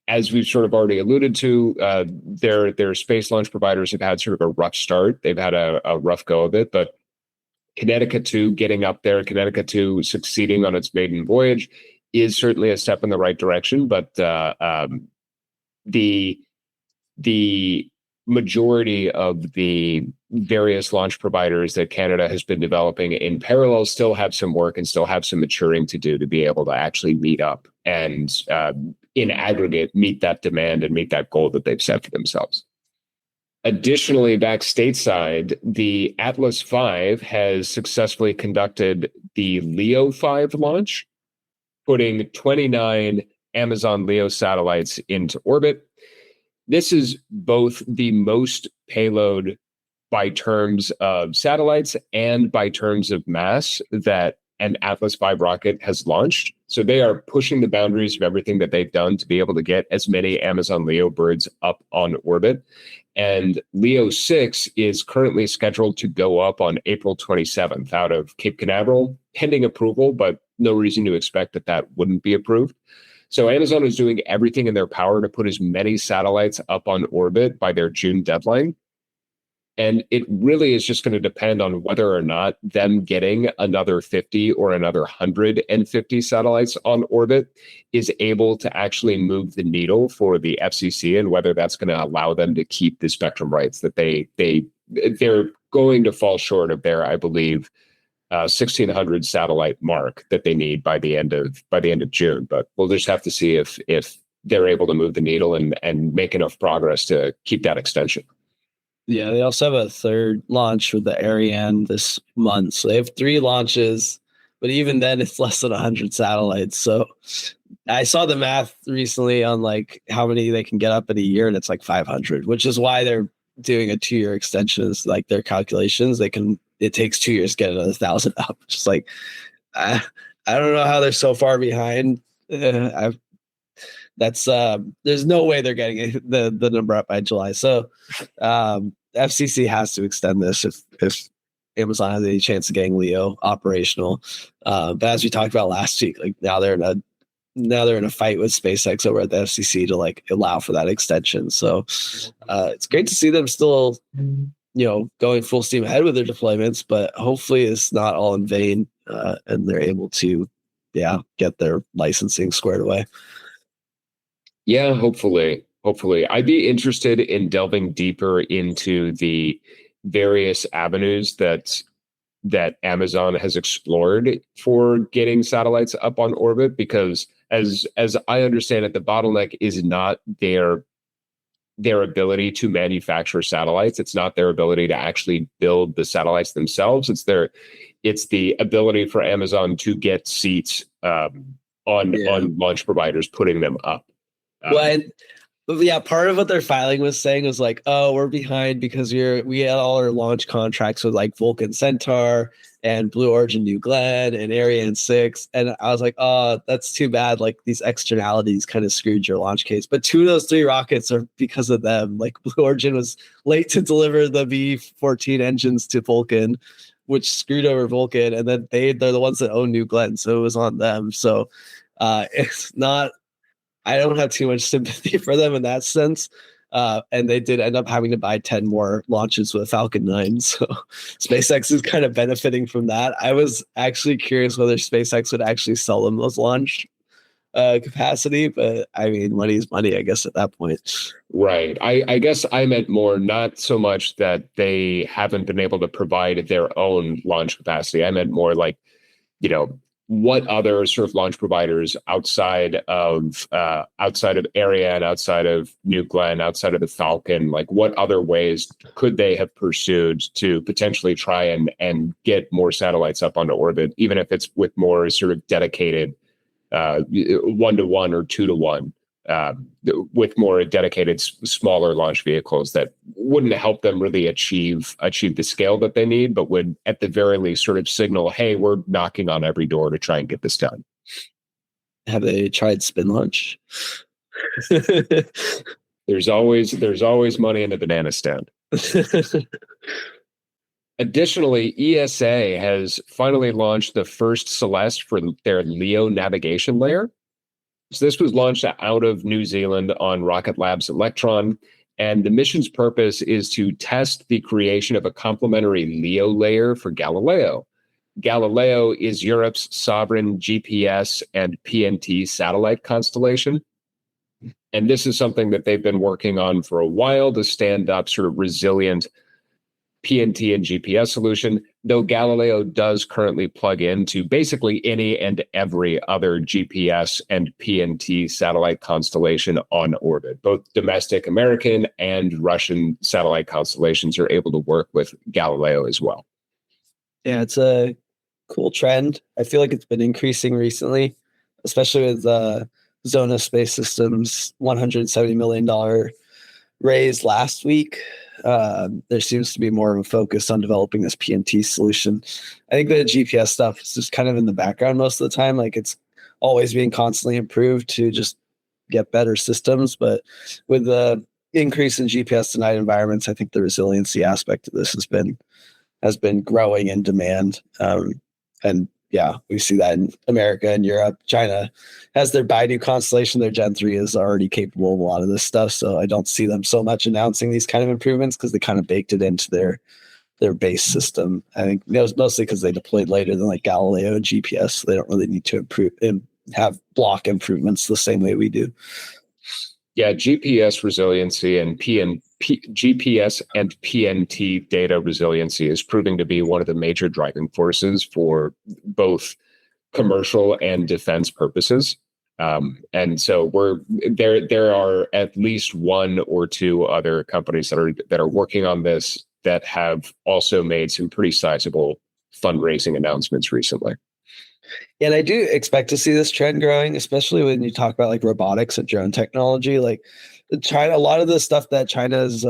as we've sort of already alluded to, their space launch providers have had sort of a rough start. They've had a rough go of it, but Kinetica 2 getting up there, Kinetica 2 succeeding on its maiden voyage is certainly a step in the right direction. But the majority of the various launch providers that Canada has been developing in parallel still have some work and still have some maturing to do to be able to actually meet up and in aggregate meet that demand and meet that goal that they've set for themselves. Additionally, back stateside, the Atlas V has successfully conducted the Leo 5 launch, putting 29 Amazon Leo satellites into orbit. This is both the most payload by terms of satellites and by terms of mass that an Atlas V rocket has launched. So they are pushing the boundaries of everything that they've done to be able to get as many Amazon Leo birds up on orbit. And Leo 6 is currently scheduled to go up on April 27th out of Cape Canaveral, pending approval, but no reason to expect that wouldn't be approved. So Amazon is doing everything in their power to put as many satellites up on orbit by their June deadline. And it really is just going to depend on whether or not them getting another 50 or another 150 satellites on orbit is able to actually move the needle for the FCC, and whether that's going to allow them to keep the spectrum rights that they're going to fall short of their, I believe, 1,600 satellite mark that they need by the end of June. But we'll just have to see if they're able to move the needle and make enough progress to keep that extension. Yeah, they also have a third launch with the Ariane this month. So they have 3 launches, but even then it's less than 100 satellites. So I saw the math recently on like how many they can get up in a year, and it's like 500, which is why they're doing a 2-year extension. Is like their calculations. It takes 2 years to get another 1,000 up. Just like, I don't know how they're so far behind. There's no way they're getting the number up by July. So FCC has to extend this if Amazon has any chance of getting Leo operational. But as we talked about last week, like now they're in a fight with SpaceX over at the FCC to like allow for that extension. So it's great to see them still, going full steam ahead with their deployments, but hopefully it's not all in vain, and they're able to, get their licensing squared away. Yeah, hopefully. I'd be interested in delving deeper into the various avenues that Amazon has explored for getting satellites up on orbit, because as I understand it, the bottleneck is not their ability to manufacture satellites. It's not their ability to actually build the satellites themselves. It's the ability for Amazon to get seats on launch providers putting them up. Part of what their filing was saying was like, oh, we're behind because we had all our launch contracts with like Vulcan Centaur and Blue Origin New Glenn and Ariane 6. And I was like, oh, that's too bad. Like these externalities kind of screwed your launch case. But 2 of those 3 rockets are because of them. Like Blue Origin was late to deliver the V14 engines to Vulcan, which screwed over Vulcan. And then they're the ones that own New Glenn. So it was on them. So it's not, I don't have too much sympathy for them in that sense. And they did end up having to buy 10 more launches with Falcon 9. So SpaceX is kind of benefiting from that. I was actually curious whether SpaceX would actually sell them those launch capacity. But I mean, money's money, I guess, at that point. Right. I guess I meant more not so much that they haven't been able to provide their own launch capacity. I meant more like, what other sort of launch providers outside of Ariane, outside of New Glenn, outside of the Falcon, like what other ways could they have pursued to potentially try and get more satellites up onto orbit, even if it's with more sort of dedicated 1-to-1 or 2-to-1, with more dedicated smaller launch vehicles that wouldn't help them really achieve the scale that they need, but would at the very least sort of signal, hey, we're knocking on every door to try and get this done. Have they tried spin launch? There's always money in the banana stand. Additionally, ESA has finally launched the first Celeste for their LEO navigation layer. So this was launched out of New Zealand on Rocket Lab's Electron, and the mission's purpose is to test the creation of a complementary LEO layer for Galileo. Galileo is Europe's sovereign GPS and PNT satellite constellation. And this is something that they've been working on for a while to stand up sort of resilient PNT and GPS solution, though Galileo does currently plug into basically any and every other GPS and PNT satellite constellation on orbit. Both domestic American and Russian satellite constellations are able to work with Galileo as well. Yeah, it's a cool trend. I feel like it's been increasing recently, especially with Zona Space Systems' $170 million raise last week. There seems to be more of a focus on developing this PNT solution. I think the GPS stuff is just kind of in the background most of the time. Like it's always being constantly improved to just get better systems. But with the increase in GPS denied environments, I think the resiliency aspect of this has been growing in demand. And yeah, we see that in America and Europe. China has their Baidu constellation. Their Gen 3 is already capable of a lot of this stuff. So I don't see them so much announcing these kind of improvements because they kind of baked it into their base system. I think mostly because they deployed later than like Galileo and GPS. So they don't really need to improve and have block improvements the same way we do. Yeah, GPS resiliency and GPS and PNT data resiliency is proving to be one of the major driving forces for both commercial and defense purposes. And so there are at least 1 or 2 other companies that are working on this that have also made some pretty sizable fundraising announcements recently. And I do expect to see this trend growing, especially when you talk about like robotics and drone technology. Like China, a lot of the stuff that China is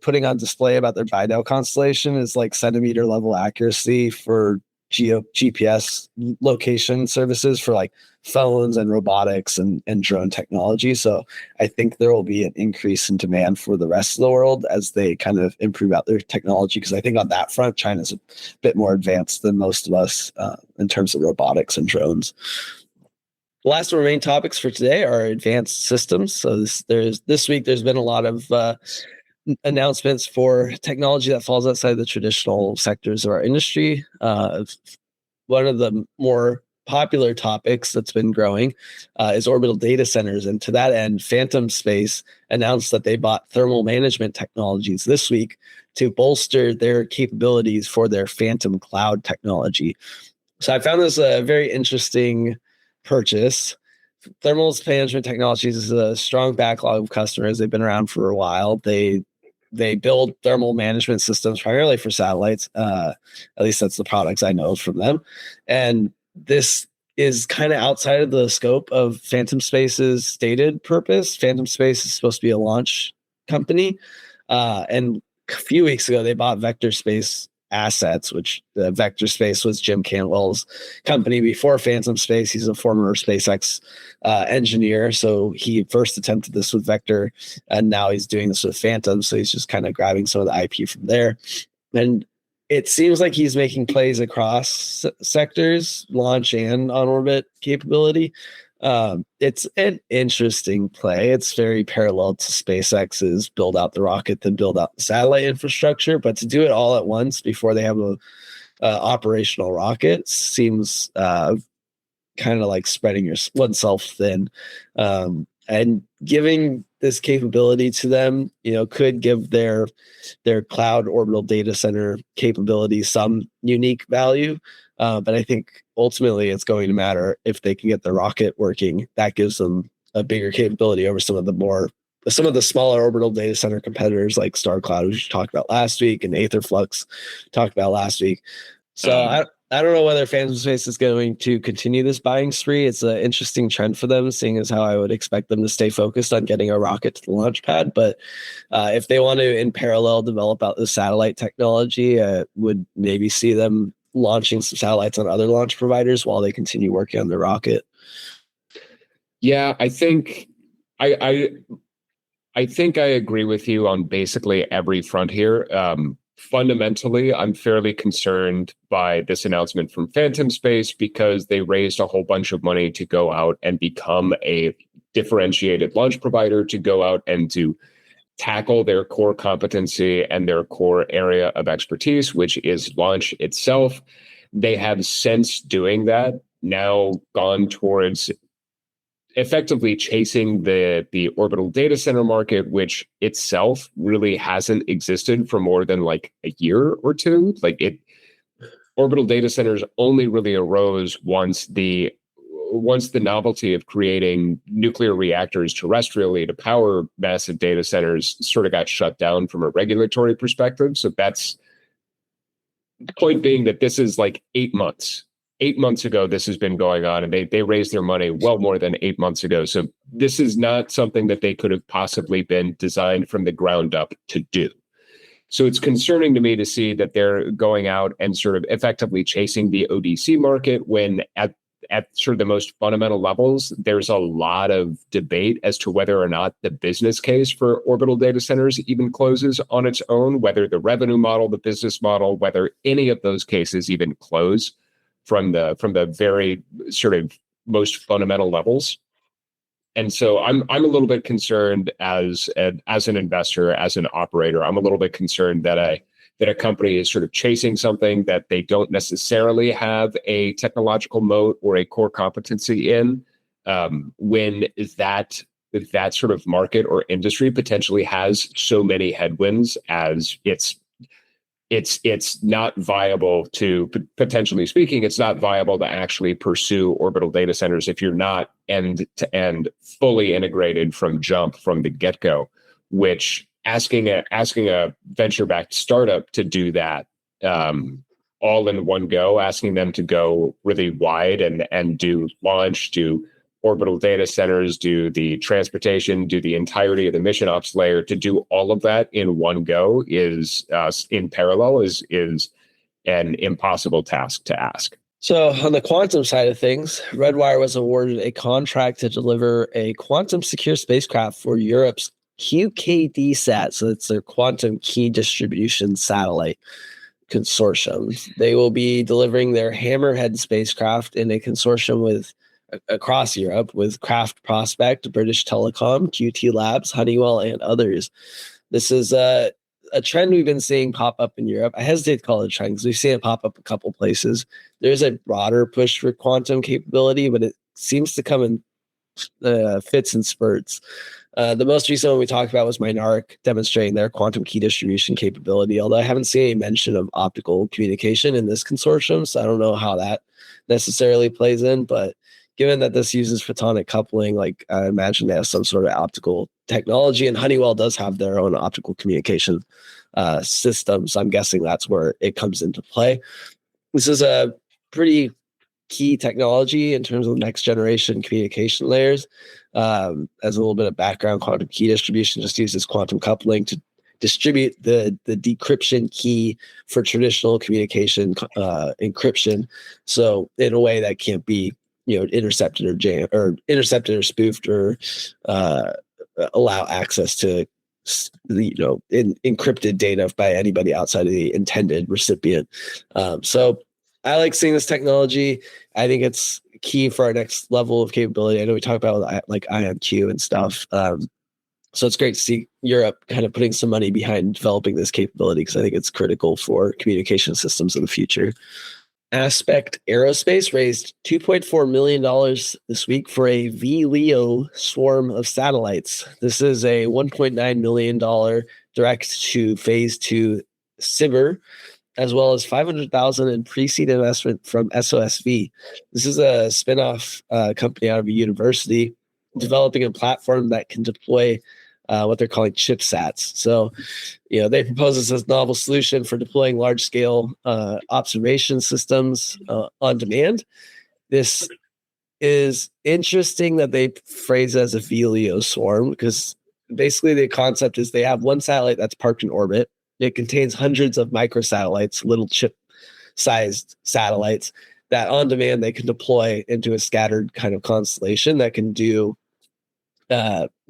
putting on display about their Beidou constellation is like centimeter level accuracy for GPS location services for like phones and robotics and drone technology. So I think there will be an increase in demand for the rest of the world as they kind of improve out their technology. Because I think on that front, China's a bit more advanced than most of us in terms of robotics and drones. The last of our main topics for today are advanced systems. So this week there's been a lot of announcements for technology that falls outside the traditional sectors of our industry. One of the more popular topics that's been growing is orbital data centers. And to that end, Phantom Space announced that they bought thermal management technologies this week to bolster their capabilities for their Phantom Cloud technology. So I found this a very interesting purchase. Thermal management technologies is a strong backlog of customers. They've been around for a while. They build thermal management systems primarily for satellites. At least that's the products I know from them. And this is kind of outside of the scope of Phantom Space's stated purpose. Phantom Space is supposed to be a launch company. And a few weeks ago, they bought Vector Space assets, which Vector Space was Jim Cantwell's company before Phantom Space. He's a former SpaceX engineer. So he first attempted this with Vector, and now he's doing this with Phantom. So he's just kind of grabbing some of the IP from there. And it seems like he's making plays across sectors, launch and on-orbit capability. It's an interesting play. It's very parallel to SpaceX's build out the rocket, then build out the satellite infrastructure. But to do it all at once before they have a operational rocket seems kind of like spreading oneself thin. And giving this capability to them, could give their cloud orbital data center capability some unique value. But I think ultimately it's going to matter if they can get the rocket working. That gives them a bigger capability over some of the smaller orbital data center competitors like StarCloud, which we talked about last week, and Aetherflux talked about last week. So I don't know whether Phantom Space is going to continue this buying spree. It's an interesting trend for them, seeing as how I would expect them to stay focused on getting a rocket to the launch pad. But if they want to, in parallel, develop out the satellite technology, would maybe see them launching some satellites on other launch providers while they continue working on the rocket. Yeah, I think I agree with you on basically every front here. Fundamentally, I'm fairly concerned by this announcement from Phantom Space because they raised a whole bunch of money to go out and become a differentiated launch provider, to go out and to tackle their core competency and their core area of expertise, which is launch itself. They have, since doing that, now gone towards effectively chasing the orbital data center market, which itself really hasn't existed for more than like a year or two. Orbital data centers only really arose once the novelty of creating nuclear reactors terrestrially to power massive data centers sort of got shut down from a regulatory perspective. So that's the point, being that this is like 8 months. 8 months ago, this has been going on, and they raised their money well more than 8 months ago. So this is not something that they could have possibly been designed from the ground up to do. So it's concerning to me to see that they're going out and sort of effectively chasing the ODC market when at sort of the most fundamental levels, there's a lot of debate as to whether or not the business case for orbital data centers even closes on its own, whether the revenue model, the business model, whether any of those cases even close from the very sort of most fundamental levels. And so I'm a little bit concerned as an investor, as an operator. I'm a little bit concerned that a company is sort of chasing something that they don't necessarily have a technological moat or a core competency in, when that sort of market or industry potentially has so many headwinds as it's not viable to, potentially speaking, it's not viable to actually pursue orbital data centers if you're not end to end fully integrated from the get-go, which asking a venture-backed startup to do that all in one go, asking them to go really wide and do launch, do orbital data centers, do the transportation, do the entirety of the mission ops layer, to do all of that in one go is in parallel is an impossible task to ask. So on the quantum side of things, Redwire was awarded a contract to deliver a quantum secure spacecraft for Europe's QKDSat. So it's their quantum key distribution satellite consortium. They will be delivering their Hammerhead spacecraft in a consortium with across Europe with Craft Prospect, British Telecom, QT Labs, Honeywell, and others. This is a trend we've been seeing pop up in Europe. I hesitate to call it a trend because we've seen it pop up a couple places. There's a broader push for quantum capability, but it seems to come in fits and spurts. The most recent one we talked about was Mynaric demonstrating their quantum key distribution capability, although I haven't seen any mention of optical communication in this consortium, so I don't know how that necessarily plays in, but given that this uses photonic coupling, like I imagine they have some sort of optical technology, and Honeywell does have their own optical communication systems. I'm guessing that's where it comes into play. This is a pretty key technology in terms of next generation communication layers. As a little bit of background, quantum key distribution just uses quantum coupling to distribute the decryption key for traditional communication encryption. So in a way that can't be intercepted or spoofed or allow access to encrypted data by anybody outside of the intended recipient. So I like seeing this technology. I think it's key for our next level of capability. I know we talk about like IonQ and stuff. So it's great to see Europe kind of putting some money behind developing this capability because I think it's critical for communication systems in the future. Aspect Aerospace raised $2.4 million this week for a VLEO swarm of satellites. This is a $1.9 million direct to phase 2 SBIR, as well as $500,000 in pre-seed investment from SOSV. This is a spinoff company out of a university developing a platform that can deploy what they're calling chipsats. So, they propose this as a novel solution for deploying large-scale observation systems on demand. This is interesting that they phrase it as a VLEO swarm because basically the concept is they have one satellite that's parked in orbit. It contains hundreds of microsatellites, little chip-sized satellites that on demand they can deploy into a scattered kind of constellation that can do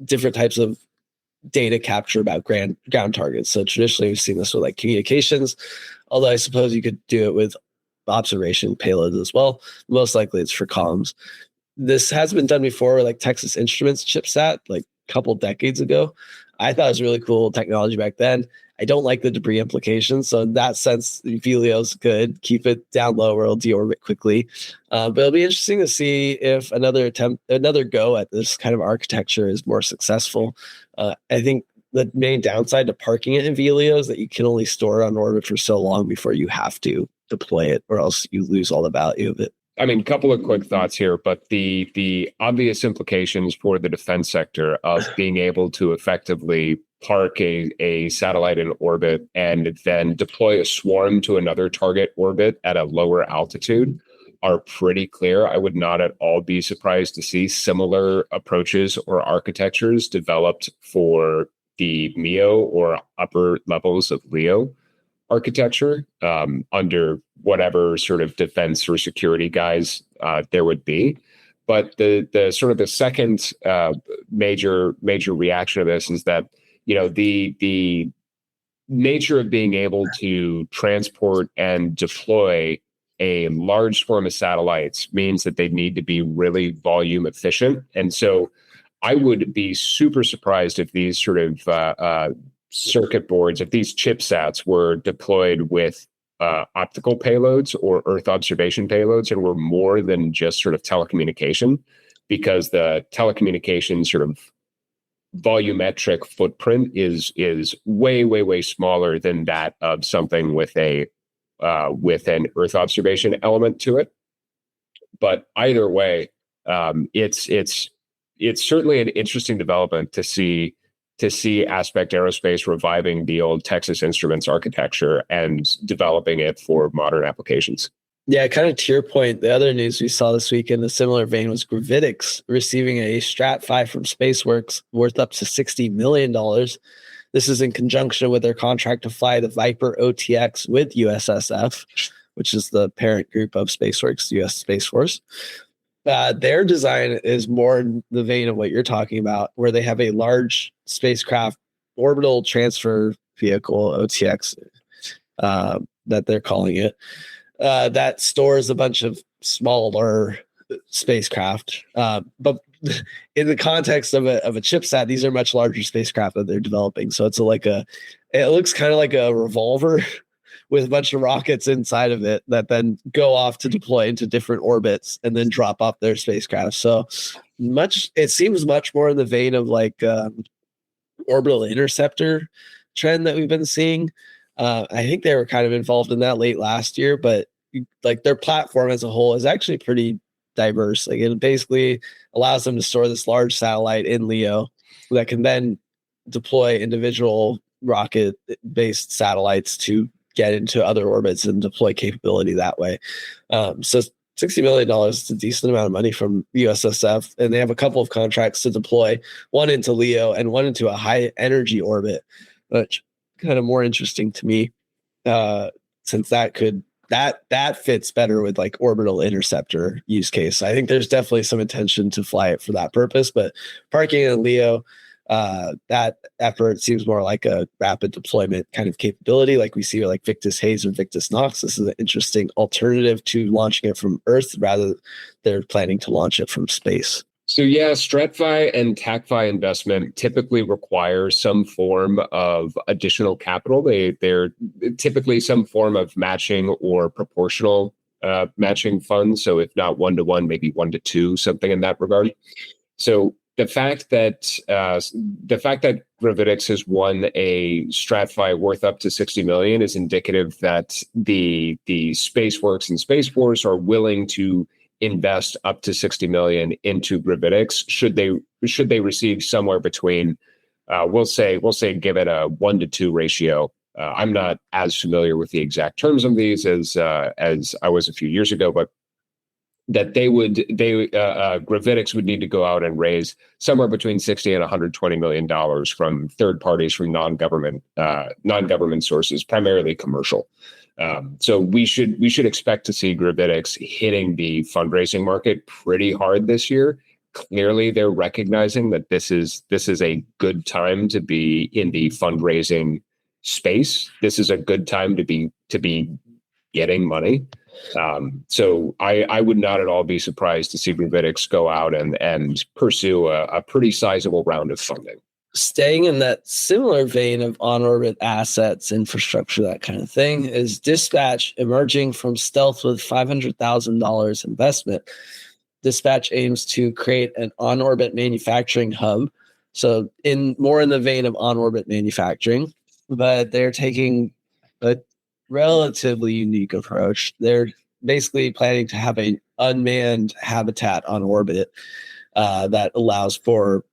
different types of data capture about ground targets. So traditionally we've seen this with like communications, although I suppose you could do it with observation payloads as well. Most likely it's for comms. This has been done before, like Texas Instruments chipsat, like a couple decades ago. I thought it was really cool technology back then. I don't like the debris implications. So in that sense, VLEO is good. Keep it down low or it'll deorbit quickly. But it'll be interesting to see if another go at this kind of architecture is more successful. I think the main downside to parking it in VLEO is that you can only store it on orbit for so long before you have to deploy it, or else you lose all the value of it. I mean, a couple of quick thoughts here, but the obvious implications for the defense sector of being able to effectively park a satellite in orbit and then deploy a swarm to another target orbit at a lower altitude are pretty clear. I would not at all be surprised to see similar approaches or architectures developed for the MEO or upper levels of LEO architecture under whatever sort of defense or security guise there would be. But the sort of the second major reaction to this is that the nature of being able to transport and deploy a large swarm of satellites means that they need to be really volume efficient. And so I would be super surprised if these sort of circuit boards, if these chipsats were deployed with optical payloads or Earth observation payloads and were more than just sort of telecommunication, because the telecommunication sort of volumetric footprint is way smaller than that of something with an Earth observation element to it. But either way, it's certainly an interesting development to see Aspect Aerospace reviving the old Texas Instruments architecture and developing it for modern applications. Yeah, kind of to your point, the other news we saw this week in a similar vein was Gravitics receiving a Strat 5 from SpaceWorks worth up to $60 million. This is in conjunction with their contract to fly the Viper OTX with USSF, which is the parent group of SpaceWorks, U.S. Space Force. Their design is more in the vein of what you're talking about, where they have a large spacecraft orbital transfer vehicle, OTX, that they're calling it, that stores a bunch of smaller spacecraft. But in the context of a chipset, these are much larger spacecraft that they're developing. So it's it looks kind of like a revolver with a bunch of rockets inside of it that then go off to deploy into different orbits and then drop off their spacecraft. So it seems much more in the vein of like orbital interceptor trend that we've been seeing. I think they were kind of involved in that late last year, but like their platform as a whole is actually pretty diverse. Like it basically allows them to store this large satellite in LEO that can then deploy individual rocket-based satellites to get into other orbits and deploy capability that way. So $60 million is a decent amount of money from USSF, and they have a couple of contracts to deploy, one into LEO and one into a high energy orbit, which kind of more interesting to me, since that fits better with like orbital interceptor use case. I think there's definitely some intention to fly it for that purpose, but parking in LEO, that effort seems more like a rapid deployment kind of capability, like we see like Victus Haze or Victus Nox. This is an interesting alternative to launching it from Earth, rather they're planning to launch it from space. So yeah, StratFi and TACFi investment typically require some form of additional capital. They're typically some form of matching or proportional matching funds. So if not 1-to-1, maybe 1-to-2, something in that regard. So the fact that Gravitics has won a StratFi worth up to $60 million is indicative that the SpaceWorks and Space Force are willing to invest up to $60 million into Gravitics should they receive somewhere between we'll say give it a 1-to-2 ratio. I'm not as familiar with the exact terms of these as I was a few years ago, but that Gravitics would need to go out and raise somewhere between $60 and $120 million from third parties, from non-government sources, primarily commercial. So we should expect to see Gravitics hitting the fundraising market pretty hard this year. Clearly, they're recognizing that this is a good time to be in the fundraising space. This is a good time to be getting money. So I would not at all be surprised to see Gravitics go out and pursue a pretty sizable round of funding. Staying in that similar vein of on-orbit assets, infrastructure, that kind of thing, is Dispatch emerging from stealth with $500,000 investment. Dispatch aims to create an on-orbit manufacturing hub. So more in the vein of on-orbit manufacturing, but they're taking a relatively unique approach. They're basically planning to have an unmanned habitat on orbit that allows for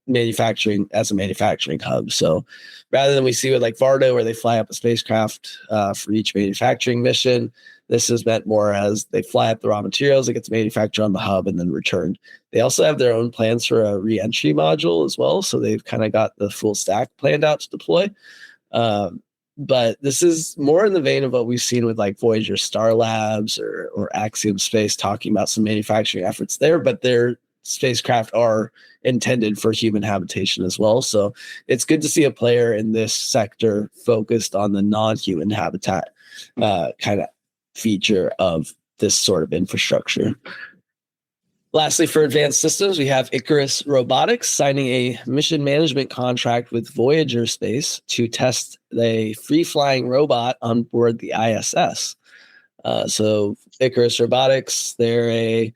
manufacturing as a manufacturing hub. So rather than we see with like Vantor, where they fly up a spacecraft for each manufacturing mission, this is meant more as they fly up the raw materials, it gets manufactured on the hub and then returned. They also have their own plans for a re-entry module as well. So they've kind of got the full stack planned out to deploy. But this is more in the vein of what we've seen with like Voyager Star Labs or Axiom Space, talking about some manufacturing efforts there, but their spacecraft are intended for human habitation as well. So it's good to see a player in this sector focused on the non-human habitat kind of feature of this sort of infrastructure. Lastly, for advanced systems, we have Icarus Robotics signing a mission management contract with Voyager Space to test a free-flying robot on board the ISS. So Icarus Robotics, they're a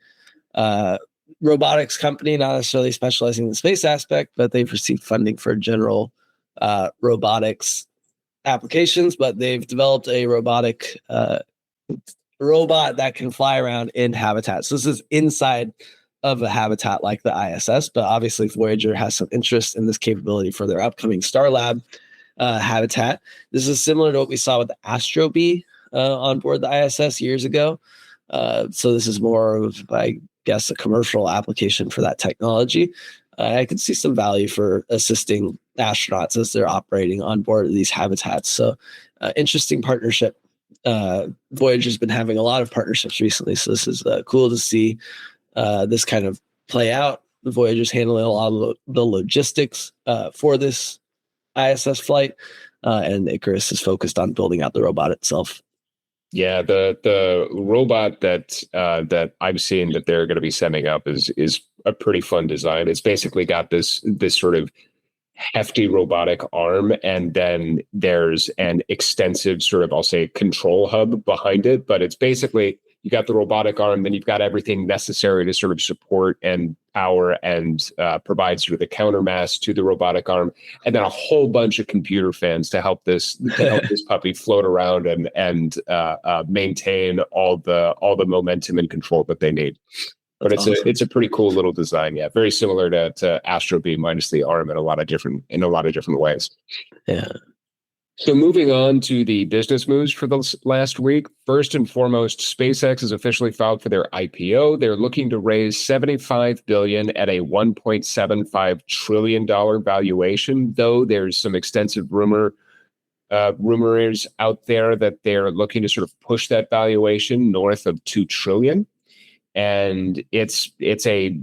robotics company, not necessarily specializing in the space aspect, but they've received funding for general robotics applications, but they've developed a robotic robot that can fly around in habitats. So this is inside of a habitat like the ISS, but obviously Voyager has some interest in this capability for their upcoming Starlab habitat. This is similar to what we saw with the Astro Bee on board the ISS years ago. So this is more of, I guess, a commercial application for that technology. I could see some value for assisting astronauts as they're operating on board of these habitats. So interesting partnership. Voyager's been having a lot of partnerships recently, so this is cool to see this kind of play out. The Voyager's handling a lot of the logistics for this ISS flight, and Icarus is focused on building out the robot itself. Yeah, the robot that I've seen that they're going to be sending up is a pretty fun design. It's basically got this sort of hefty robotic arm, and then there's an extensive sort of, I'll say, control hub behind it. But it's basically, you got the robotic arm, then you've got everything necessary to sort of support and power and provide sort of the countermass to the robotic arm, and then a whole bunch of computer fans to help this puppy float around and maintain all the momentum and control that they need. But That's it's awesome. a pretty cool little design. Yeah, very similar to Astro Beam minus the arm in a lot of different ways. Yeah. So moving on to the business moves for the last week. First and foremost, SpaceX has officially filed for their IPO. They're looking to raise $75 billion at a $1.75 trillion valuation, though there's some extensive rumors out there that they're looking to sort of push that valuation north of $2 trillion. And it's a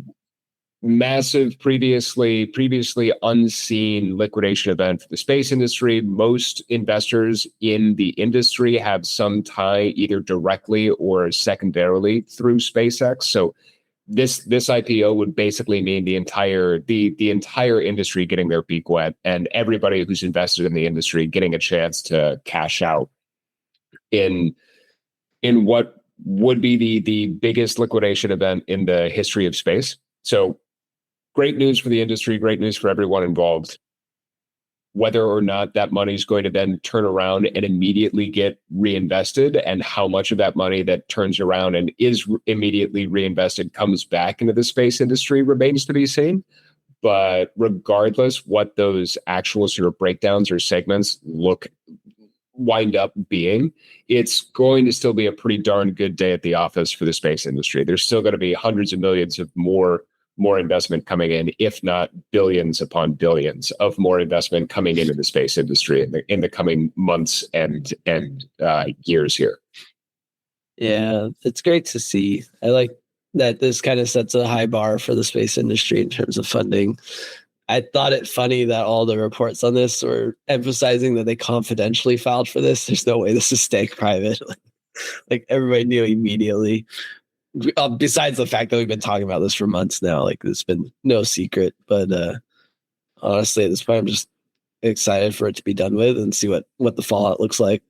massive, previously unseen liquidation event for the space industry. Most investors in the industry have some tie, either directly or secondarily, through SpaceX. So this IPO would basically mean the entire industry getting their beak wet, and everybody who's invested in the industry getting a chance to cash out in what would be the biggest liquidation event in the history of space. So great news for the industry, great news for everyone involved. Whether or not that money is going to then turn around and immediately get reinvested, and how much of that money that turns around and is immediately reinvested comes back into the space industry remains to be seen. But regardless what those actual sort of breakdowns or segments wind up being, it's going to still be a pretty darn good day at the office for the space industry. There's still going to be hundreds of millions of more investment coming in, if not billions upon billions of more investment coming into the space industry in the coming months and years here. Yeah, it's great to see. I like that this kind of sets a high bar for the space industry in terms of funding. I thought it funny that all the reports on this were emphasizing that they confidentially filed for this. There's no way this is staying private. Like everybody knew immediately. Besides the fact that we've been talking about this for months now, like it's been no secret. But honestly, at this point, I'm just excited for it to be done with and see what the fallout looks like.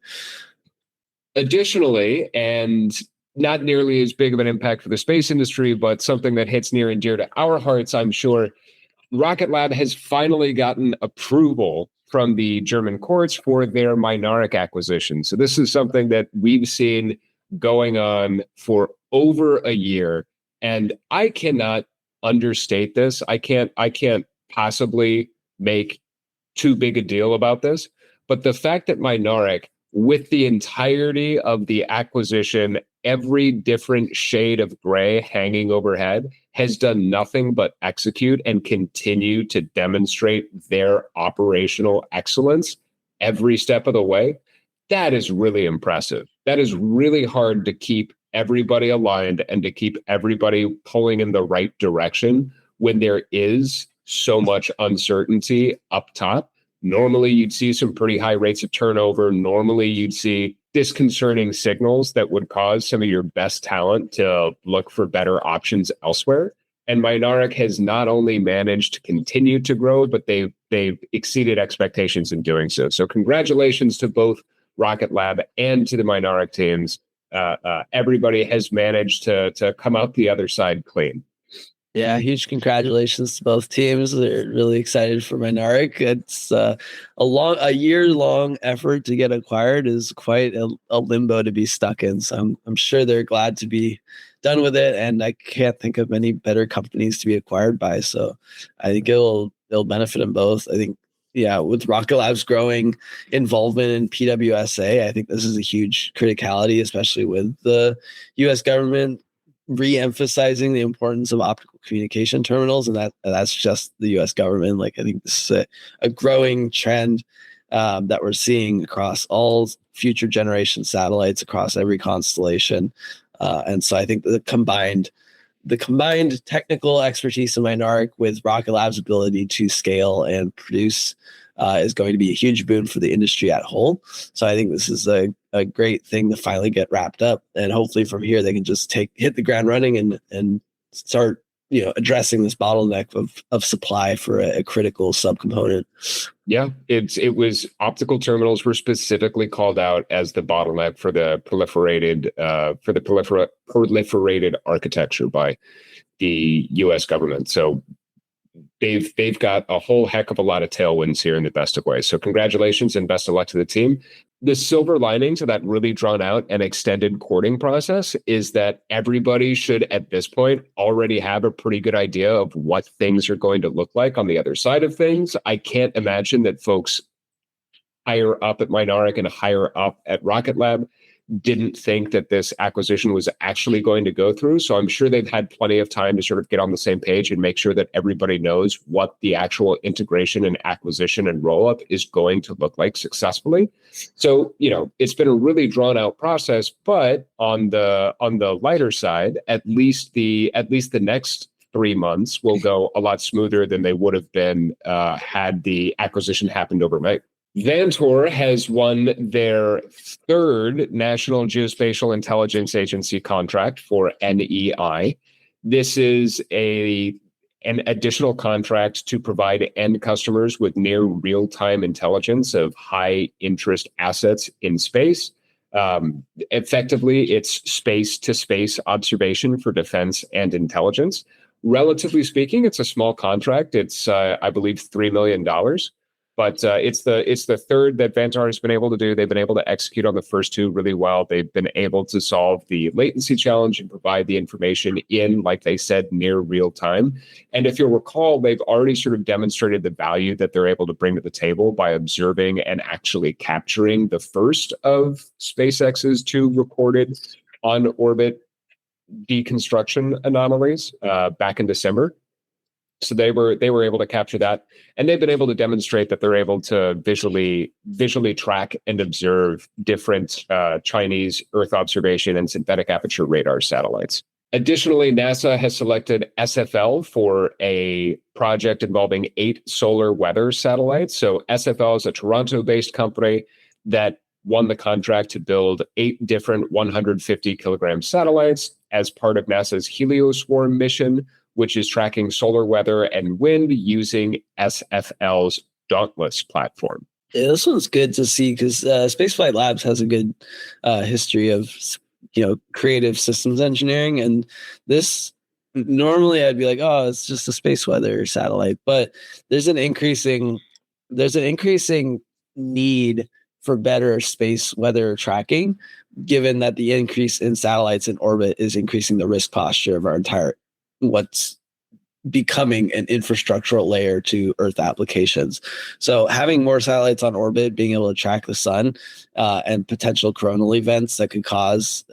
Additionally, and not nearly as big of an impact for the space industry, but something that hits near and dear to our hearts, I'm sure, Rocket Lab has finally gotten approval from the German courts for their Mynaric acquisition. So this is something that we've seen going on for over a year, and I cannot understate this. I can't possibly make too big a deal about this, but the fact that Mynaric, with the entirety of the acquisition, every different shade of gray hanging overhead, has done nothing but execute and continue to demonstrate their operational excellence every step of the way. That is really impressive. That is really hard to keep everybody aligned and to keep everybody pulling in the right direction when there is so much uncertainty up top. Normally, you'd see some pretty high rates of turnover. Normally, you'd see disconcerting signals that would cause some of your best talent to look for better options elsewhere. And Mynaric has not only managed to continue to grow, but they've exceeded expectations in doing so. So congratulations to both Rocket Lab and to the Mynaric teams. Everybody has managed to come out the other side clean. Yeah, huge congratulations to both teams. They're really excited for Mynaric. It's a year-long effort to get acquired is quite a limbo to be stuck in. So I'm sure they're glad to be done with it, and I can't think of any better companies to be acquired by. So I think it'll benefit them both. I think, yeah, with Rocket Lab's growing involvement in PWSA, I think this is a huge criticality, especially with the U.S. government re-emphasizing the importance of optical communication terminals, and that's just the U.S. government. Like, I think this is a growing trend that we're seeing across all future generation satellites across every constellation. And so I think the combined technical expertise of Mynaric with Rocket Lab's ability to scale and produce is going to be a huge boon for the industry at whole. So I think this is a great thing to finally get wrapped up, and hopefully from here they can just hit the ground running and start addressing this bottleneck of supply for a critical subcomponent. Yeah, it was optical terminals were specifically called out as the bottleneck for the proliferated architecture by the U.S. government. So they've got a whole heck of a lot of tailwinds here in the best of ways. So congratulations and best of luck to the team. The silver lining to that really drawn out and extended courting process is that everybody should at this point already have a pretty good idea of what things are going to look like on the other side of things. I can't imagine that folks higher up at Mynaric and higher up at Rocket Lab didn't think that this acquisition was actually going to go through. So I'm sure they've had plenty of time to sort of get on the same page and make sure that everybody knows what the actual integration and acquisition and roll-up is going to look like successfully. So, it's been a really drawn out process, but on the lighter side, at least the next 3 months will go a lot smoother than they would have been had the acquisition happened overnight. Vantor has won their third National Geospatial Intelligence Agency contract for NEI. This is an additional contract to provide end customers with near real-time intelligence of high-interest assets in space. Effectively, it's space-to-space observation for defense and intelligence. Relatively speaking, it's a small contract. It's, I believe, $3 million. But it's the third that Vantor has been able to do. They've been able to execute on the first two really well. They've been able to solve the latency challenge and provide the information in, like they said, near real time. And if you'll recall, they've already sort of demonstrated the value that they're able to bring to the table by observing and actually capturing the first of SpaceX's two recorded on-orbit deconstruction anomalies back in December. So they were able to capture that, and they've been able to demonstrate that they're able to visually track and observe different Chinese Earth observation and synthetic aperture radar satellites. Additionally, NASA has selected SFL for a project involving 8 solar weather satellites. So SFL is a Toronto-based company that won the contract to build 8 different 150-kilogram satellites as part of NASA's Helioswarm mission, which is tracking solar weather and wind using SFL's Dauntless platform. Yeah, this one's good to see because Spaceflight Labs has a good history of creative systems engineering, and this normally I'd be like, oh, it's just a space weather satellite, but there's an increasing need for better space weather tracking, given that the increase in satellites in orbit is increasing the risk posture of our entire what's becoming an infrastructural layer to Earth applications. So having more satellites on orbit, being able to track the sun and potential coronal events that could cause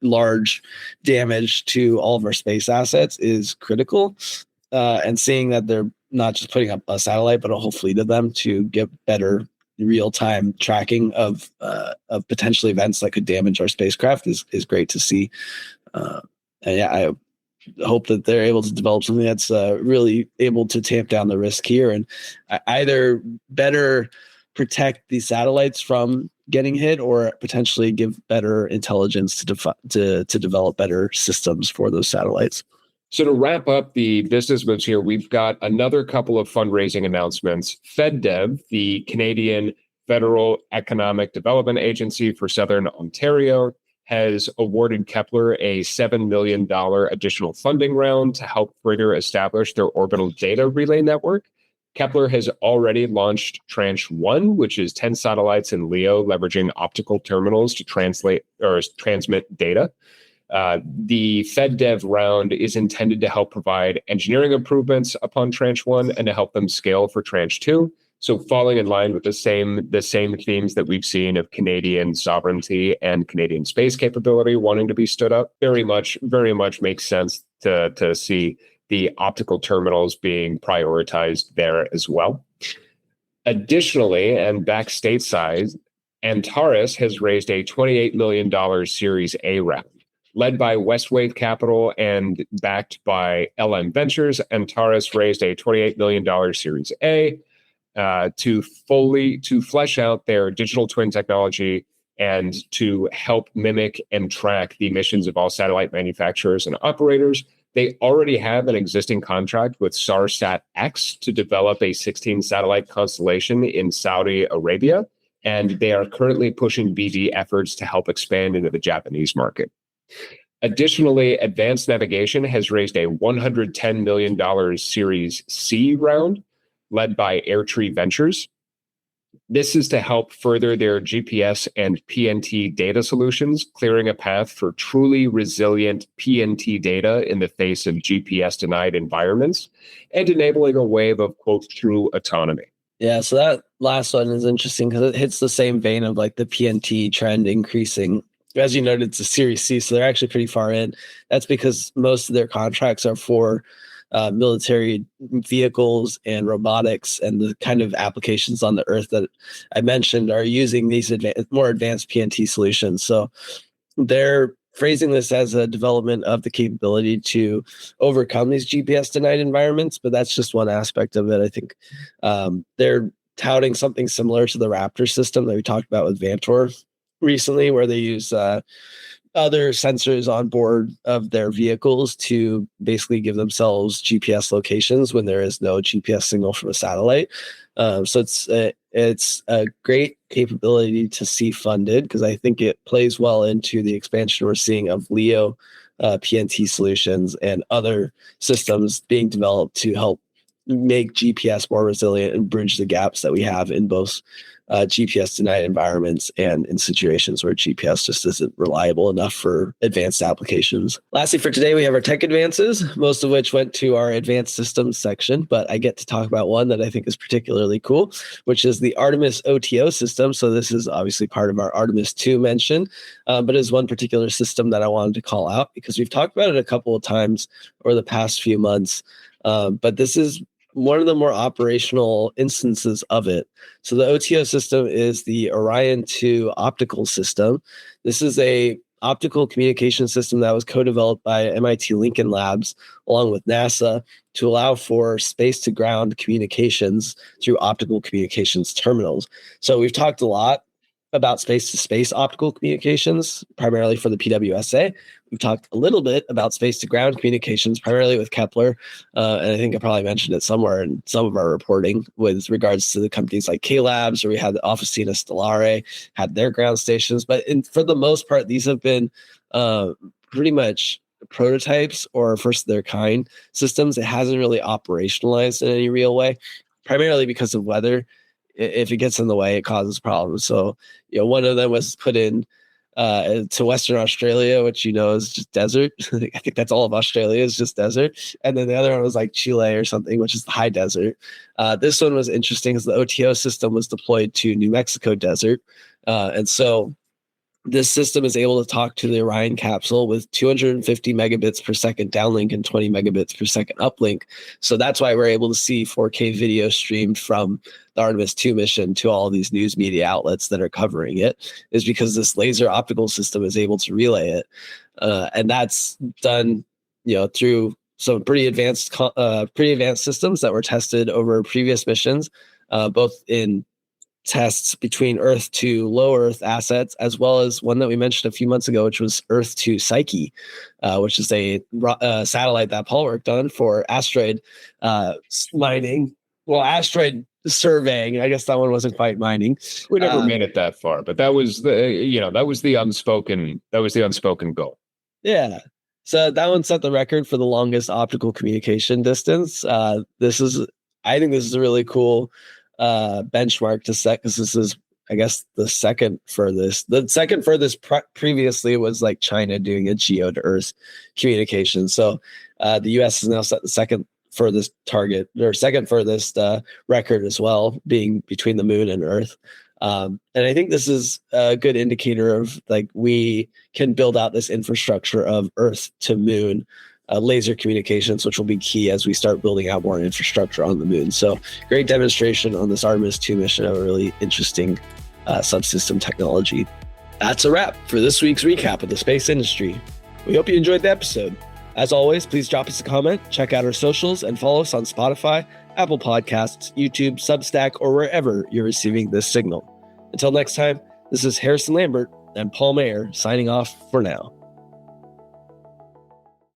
large damage to all of our space assets is critical. And seeing that they're not just putting up a satellite, but a whole fleet of them to get better real-time tracking of potential events that could damage our spacecraft is great to see. I hope that they're able to develop something that's really able to tamp down the risk here and either better protect the satellites from getting hit or potentially give better intelligence to develop better systems for those satellites. So to wrap up the business moves here, we've got another couple of fundraising announcements. FedDev, the Canadian Federal Economic Development Agency for Southern Ontario, has awarded Kepler a $7 million additional funding round to help further establish their orbital data relay network. Kepler has already launched Tranche 1, which is 10 satellites in LEO leveraging optical terminals to translate or transmit data. The FedDev round is intended to help provide engineering improvements upon Tranche 1 and to help them scale for Tranche 2. So falling in line with the same themes that we've seen of Canadian sovereignty and Canadian space capability wanting to be stood up, very much makes sense to see the optical terminals being prioritized there as well. Additionally, and back stateside, Antares has raised a $28 million Series A round. Led by Westwave Capital and backed by LM Ventures, Antares raised a $28 million Series A to flesh out their digital twin technology and to help mimic and track the missions of all satellite manufacturers and operators. They already have an existing contract with SARSAT-X to develop a 16 satellite constellation in Saudi Arabia, and they are currently pushing BD efforts to help expand into the Japanese market. Additionally, Advanced Navigation has raised a $110 million Series C round led by Airtree Ventures. This is to help further their GPS and PNT data solutions, clearing a path for truly resilient PNT data in the face of GPS-denied environments and enabling a wave of, quote, true autonomy. Yeah, so that last one is interesting because it hits the same vein of like the PNT trend increasing. As you noted, it's a Series C, so they're actually pretty far in. That's because most of their contracts are for military vehicles and robotics, and the kind of applications on the Earth that I mentioned are using these more advanced PNT solutions. So they're phrasing this as a development of the capability to overcome these GPS-denied environments, but that's just one aspect of it. I think they're touting something similar to the Raptor system that we talked about with Vantor recently, where they use other sensors on board of their vehicles to basically give themselves GPS locations when there is no GPS signal from a satellite. So it's a great capability to see funded because I think it plays well into the expansion we're seeing of LEO PNT solutions and other systems being developed to help make GPS more resilient and bridge the gaps that we have in both GPS denied environments and in situations where GPS just isn't reliable enough for advanced applications. Lastly, for today, we have our tech advances, most of which went to our advanced systems section, but I get to talk about one that I think is particularly cool, which is the Artemis OTO system. So this is obviously part of our Artemis 2 mention, but is one particular system that I wanted to call out because we've talked about it a couple of times over the past few months, but this is one of the more operational instances of it. So the OTO system is the Orion 2 optical system. This is a optical communication system that was co-developed by MIT Lincoln Labs along with NASA to allow for space-to-ground communications through optical communications terminals. So we've talked a lot about space-to-space optical communications, primarily for the PWSA. We've talked a little bit about space-to-ground communications, primarily with Kepler, and I think I probably mentioned it somewhere in some of our reporting with regards to the companies like K-Labs, where we had the Officina Stellare, had their ground stations. But for the most part, these have been pretty much prototypes or first of their kind systems. It hasn't really operationalized in any real way, primarily because of weather. If it gets in the way, it causes problems. So, one of them was put in to Western Australia, which is just desert. I think that's all of Australia is just desert. And then the other one was like Chile or something, which is the high desert. This one was interesting because the OTO system was deployed to New Mexico desert. And so this system is able to talk to the Orion capsule with 250 megabits per second downlink and 20 megabits per second uplink. So that's why we're able to see 4K video streamed from the Artemis 2 mission to all these news media outlets that are covering it, is because this laser optical system is able to relay it. And that's done, through some pretty advanced systems that were tested over previous missions, both in tests between Earth to low Earth assets, as well as one that we mentioned a few months ago, which was Earth to Psyche, which is a satellite that Paul worked on for asteroid mining. Well, asteroid surveying. I guess that one wasn't quite mining. We never made it that far, but that was the unspoken goal. Yeah. So that one set the record for the longest optical communication distance. I think this is a really cool benchmark to set, because this is, I guess, the second furthest. The second furthest previously was like China doing a geo to Earth communication. So the U.S. has now set the second furthest target, or second furthest record as well, being between the moon and Earth. And I think this is a good indicator of like we can build out this infrastructure of Earth to moon laser communications, which will be key as we start building out more infrastructure on the moon. So great demonstration on this Artemis 2 mission of a really interesting subsystem technology. That's a wrap for this week's recap of the space industry. We hope you enjoyed the episode. As always, please drop us a comment, check out our socials, and follow us on Spotify, Apple Podcasts, YouTube, Substack, or wherever you're receiving this signal. Until next time, this is Harrison Lambert and Paul Mayer signing off for now.